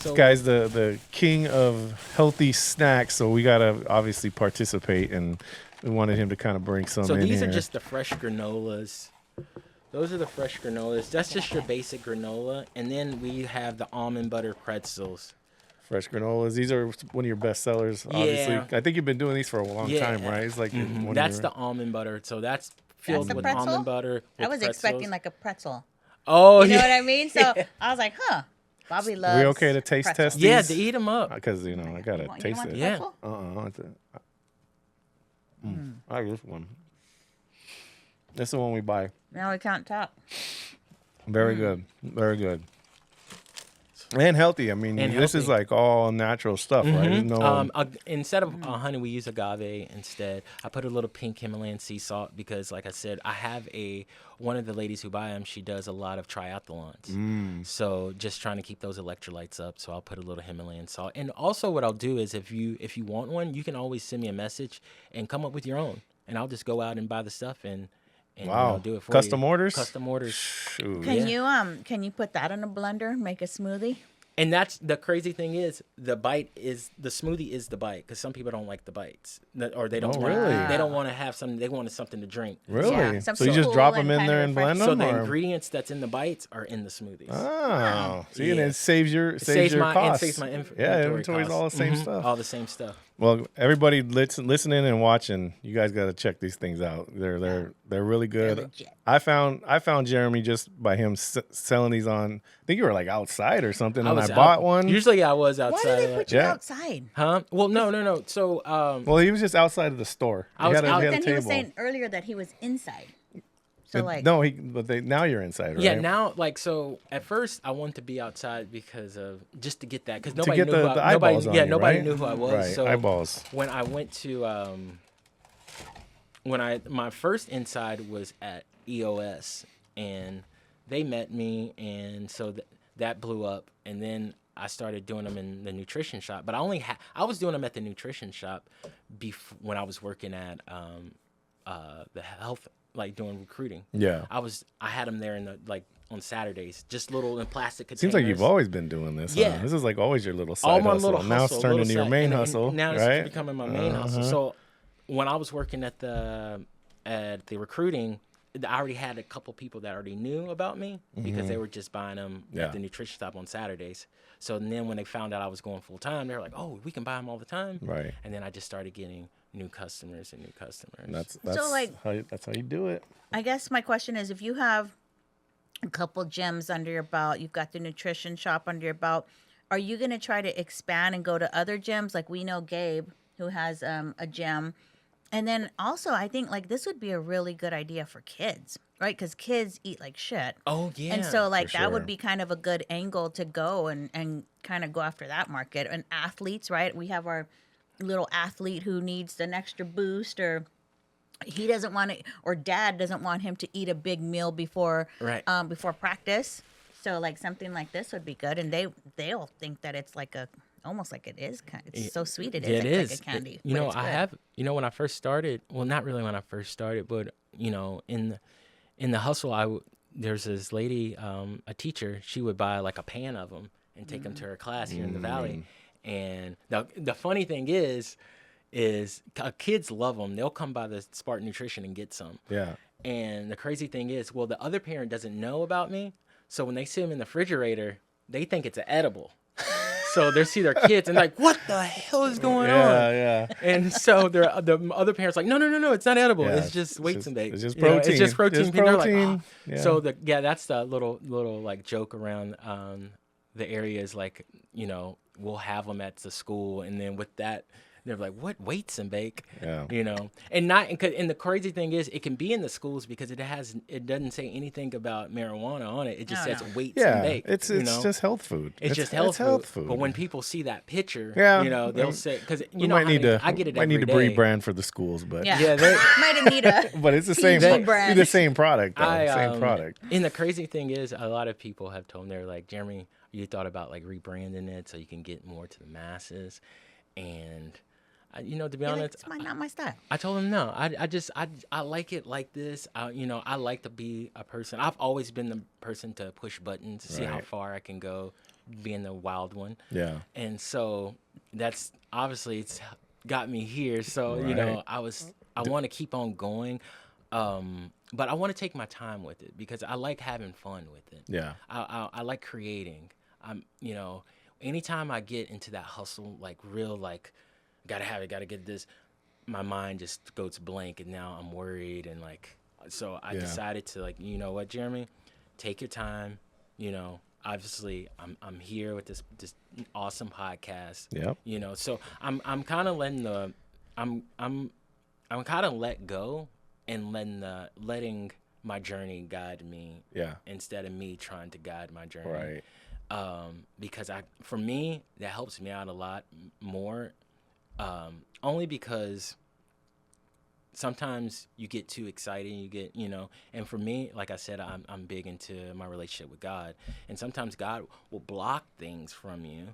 So, this guy's the king of healthy snacks. So we gotta obviously participate, and we wanted him to kind of bring some. so in these here. are just the fresh granolas. Those are the fresh granolas. That's just your basic granola. And then we have the almond butter pretzels. Fresh granolas. These are one of your best sellers, obviously. Yeah. I think you've been doing these for a long time, right? It's like That's the almond butter. So that's filled the with pretzel? almond butter. I with was expecting pretzels. like a pretzel. Oh, You know what yeah. I mean? So I was like, huh. Bobby loves. we okay to taste pretzels. test Yeah, these? to eat them up. Because, I got to You want taste the it. Yeah. pretzel? I like this one. This is the one we buy. Now we can't talk. Very good. Very good. And healthy. I mean, And this is healthy. like all natural stuff, right? There's no. Instead of honey, we use agave instead. I put a little pink Himalayan sea salt because, like I said, I have one of the ladies who buy them. She does a lot of triathlons, so just trying to keep those electrolytes up. So I'll put a little Himalayan salt. And also, what I'll do is if you want one, you can always send me a message and come up with your own, and I'll just go out and buy the stuff and Wow. do it for Custom you. orders? Custom orders. Shoot. Can you put that in a blender, make a smoothie? And that's the crazy thing is the smoothie is the bite because some people don't like the bites or they don't Oh, really? they don't want to have something, they want something to drink. Really? Yeah, So some you just cool drop and them in kind there of and blend So them? the or? ingredients that's in the bites are in the smoothies. Oh, see, and Yeah. it saves your costs. It saves my inventory Yeah, inventory's costs. all the same stuff. All the same stuff. Well, everybody listening and watching, you guys got to check these things out. They're really good. legit. I found Jeremy just by him selling these on. I think you were like outside or something, and I was bought out- one. Usually I was Why outside. do they put you Yeah. outside? Huh? Well, no. So Well, he was just outside of the store. I was out- he had a Then he was table. saying earlier that he was inside. So like, No, now you're inside, right? yeah, now so at first I wanted to be outside because of just to get that because nobody get knew the who I, nobody eyeballs on yeah you, nobody right? knew who I was. Right, So eyeballs. when I went to my first inside was at EOS and they met me and so that blew up and then I started doing them in the nutrition shop, but I was doing them at the nutrition shop when I was working at the health, like doing recruiting. Yeah. I had them there on Saturdays, just little in plastic containers. Seems like you've always been doing this. Yeah. Huh? This is like always your little side all my hustle. little Now hustle. it's turned little into your side- main and hustle, now right? it's becoming my main hustle. So when I was working at the recruiting, I already had a couple people that already knew about me because they were just buying them Yeah. at the nutrition shop on Saturdays. So then when they found out I was going full time, they were like, "Oh, we can buy them all the time." Right. And then I just started getting new customers and new customers. That's So, like- that's how you do it. I guess my question is, if you have a couple gyms under your belt, you've got the nutrition shop under your belt, are you going to try to expand and go to other gyms? Like we know Gabe, who has a gym. And then also, I think like this would be a really good idea for kids, right? Because kids eat like shit. Oh yeah. And so like for that sure. would be kind of a good angle to go and kind of go after that market. And athletes, right? We have our little athlete who needs an extra boost or he doesn't want to, or dad doesn't want him to eat a big meal before before practice. So like something like this would be good. And they'll think that it's like almost like it is kind. It's so sweet. It is. Yeah, It's it like is. a candy. You but know, it's I good. have. You know, when I first started. Well, not really when I first started, but in the hustle, there's this lady, a teacher. She would buy like a pan of them and take them to her class here in the valley. And the funny thing is kids love them. They'll come by the Spartan Nutrition and get some. Yeah. And the crazy thing is, well, the other parent doesn't know about me. So when they see them in the refrigerator, they think it's an edible. So they see their kids and like, what the hell is going on? Yeah. And so the other parents like, no, it's not edible. Yeah, it's just weights and bakes. It's just You know, protein. it's just protein. Just They're like, protein. "Oh." Yeah. So that's the little like joke around the areas. Like, you know, we'll have them at the school, and then with that, they're like, what, weights and bake? Yeah. You know, and the crazy thing is, it can be in the schools because it doesn't say anything about marijuana on it. It just says weights and Yeah. bake. It's you know? just health food. It's just health, food. But when people see that picture, Yeah. you know, they'll say, because we you know, might need to I get it might every need to day. rebrand for the schools, but Yeah. Yeah, they, Might have need a. but it's the same PG be brand. the same product though. I, Same product. And the crazy thing is, a lot of people have told me, they're like, Jeremy, you thought about like rebranding it so you can get more to the masses, and you know, to be You're honest, like, it's not my style. I told him no. I like it like this. You know, I like to be a person. I've always been the person to push buttons, see how Right. far I can go, being the wild one. Yeah. And so that's obviously it's got me here. So you know, Right. I want to keep on going. but I want to take my time with it because I like having fun with it. Yeah. I like creating. Anytime I get into that hustle, like real, like, gotta have it, gotta get this, my mind just goes blank, and now I'm worried, and like, so I decided to, like, you know what, Jeremy, take your time. Obviously, I'm here with this awesome podcast. Yep. So I'm kind of letting I'm kind of let go and letting my journey guide me. Yeah. Instead of me trying to guide my journey. Right. Because for me, that helps me out a lot more. Only because sometimes you get too excited, and for me, like I said, I'm big into my relationship with God, and sometimes God will block things from you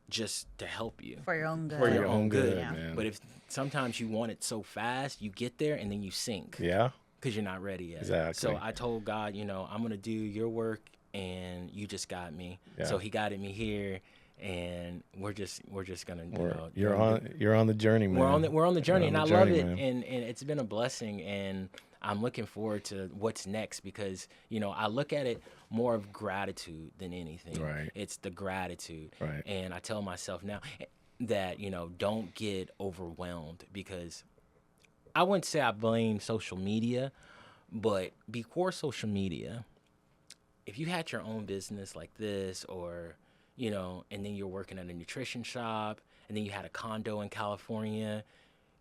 just to help you. For your own good. For your own good. Yeah. Man. But if sometimes you want it so fast, you get there and then you sink. Yeah. Because you're not ready yet. Exactly. So I told God, I'm going to do your work and you just got me. Yeah. So he guided me here, and we're just gonna. You're on the journey, man. We're on the journey, and I love it, man. and it's been a blessing, and I'm looking forward to what's next because I look at it more of gratitude than anything. Right. It's the gratitude, Right. And I tell myself now that don't get overwhelmed, because I wouldn't say I blame social media, but before social media, if you had your own business like this, or, and then you're working at a nutrition shop, and then you had a condo in California,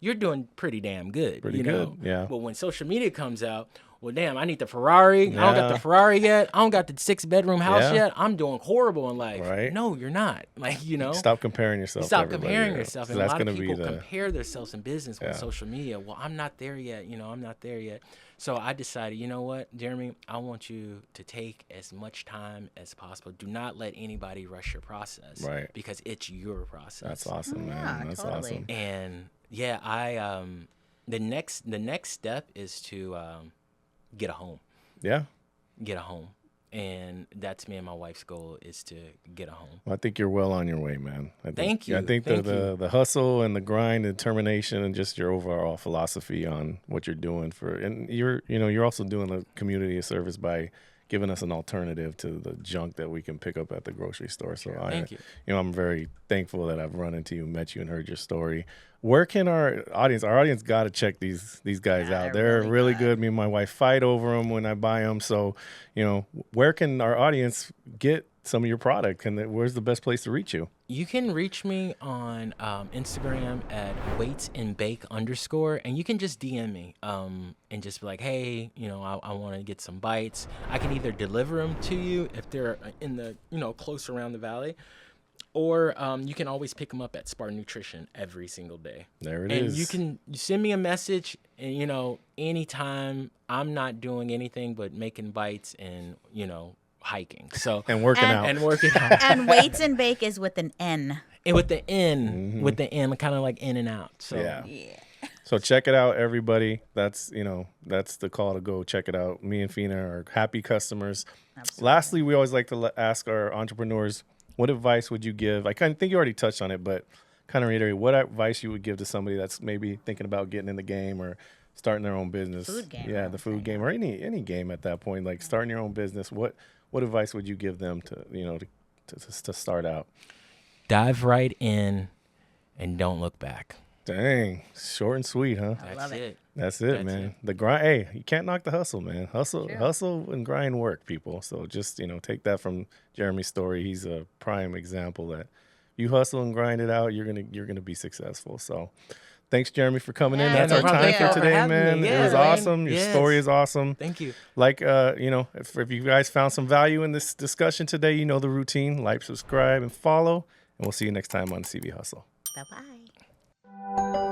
you're doing pretty damn good. Pretty good, yeah. But when social media comes out, well, damn, I need the Ferrari. Yeah. I don't got the Ferrari yet. I don't got the 6-bedroom house Yeah. yet. I'm doing horrible in life. Right. No, you're not. Like, Stop comparing yourself. Stop to everybody comparing else. yourself. So And a that's lot of gonna people be the compare themselves in business with Yeah. social media. Well, I'm not there yet. I'm not there yet. So I decided, you know what, Jeremy, I want you to take as much time as possible. Do not let anybody rush your process. Right. Because it's your process. That's awesome, man. Yeah, That's totally. awesome. And yeah, the next step is to get a home. Yeah. Get a home. And that's me and my wife's goal, is to get a home. Well, I think you're well on your way, man. Thank you. I think Thank the hustle and the grind and determination and just your overall philosophy on what you're doing and you're also doing a community of service by giving us an alternative to the junk that we can pick up at the grocery store. So Thank you. I'm very thankful that I've run into you, met you, and heard your story. Where can our audience got to check these guys Yeah, out? they're They're really really good. Me and my wife fight over them when I buy them. So, where can our audience get some of your product? Where's the best place to reach you? You can reach me on Instagram at waitsandbake_, and you can just DM me and just be like, hey, I want to get some bites. I can either deliver them to you if they're in the, close around the valley, or you can always pick them up at Spartan Nutrition every single day. There it and is. you send me a message, and, anytime. I'm not doing anything but making bites and, hiking. So and working out. And working out. And Weights and Bake is with an N. And with the N, kind of like in and out. So Yeah. Yeah. So check it out, everybody. That's the call to go check it out. Me and Fina are happy customers. Absolutely. Lastly, we always like to ask our entrepreneurs, what advice would you give? I kind of think you already touched on it, but kind of reiterate what advice you would give to somebody that's maybe thinking about getting in the game or starting their own business. Food game, Yeah, I the would food say. game or any game at that point, like starting your own business. What advice would you give them to start out? dive right in and don't look back. Dang, short and sweet, huh? I That's love it. it. That's it, That's man. it. The grind. Hey, you can't knock the hustle, man. Hustle True. and grind work, people. So just take that from Jeremy's story. He's a prime example that you hustle and grind it out, you're gonna be successful. So thanks, Jeremy, for coming in. Yeah, That's our no problem. time Thank you for for today, having man. me. It Yeah, was man. awesome. Your Yes. story is awesome. Thank you. Like if you guys found some value in this discussion today, you know the routine. Like, subscribe, and follow. And we'll see you next time on CV Hustle. Bye-bye.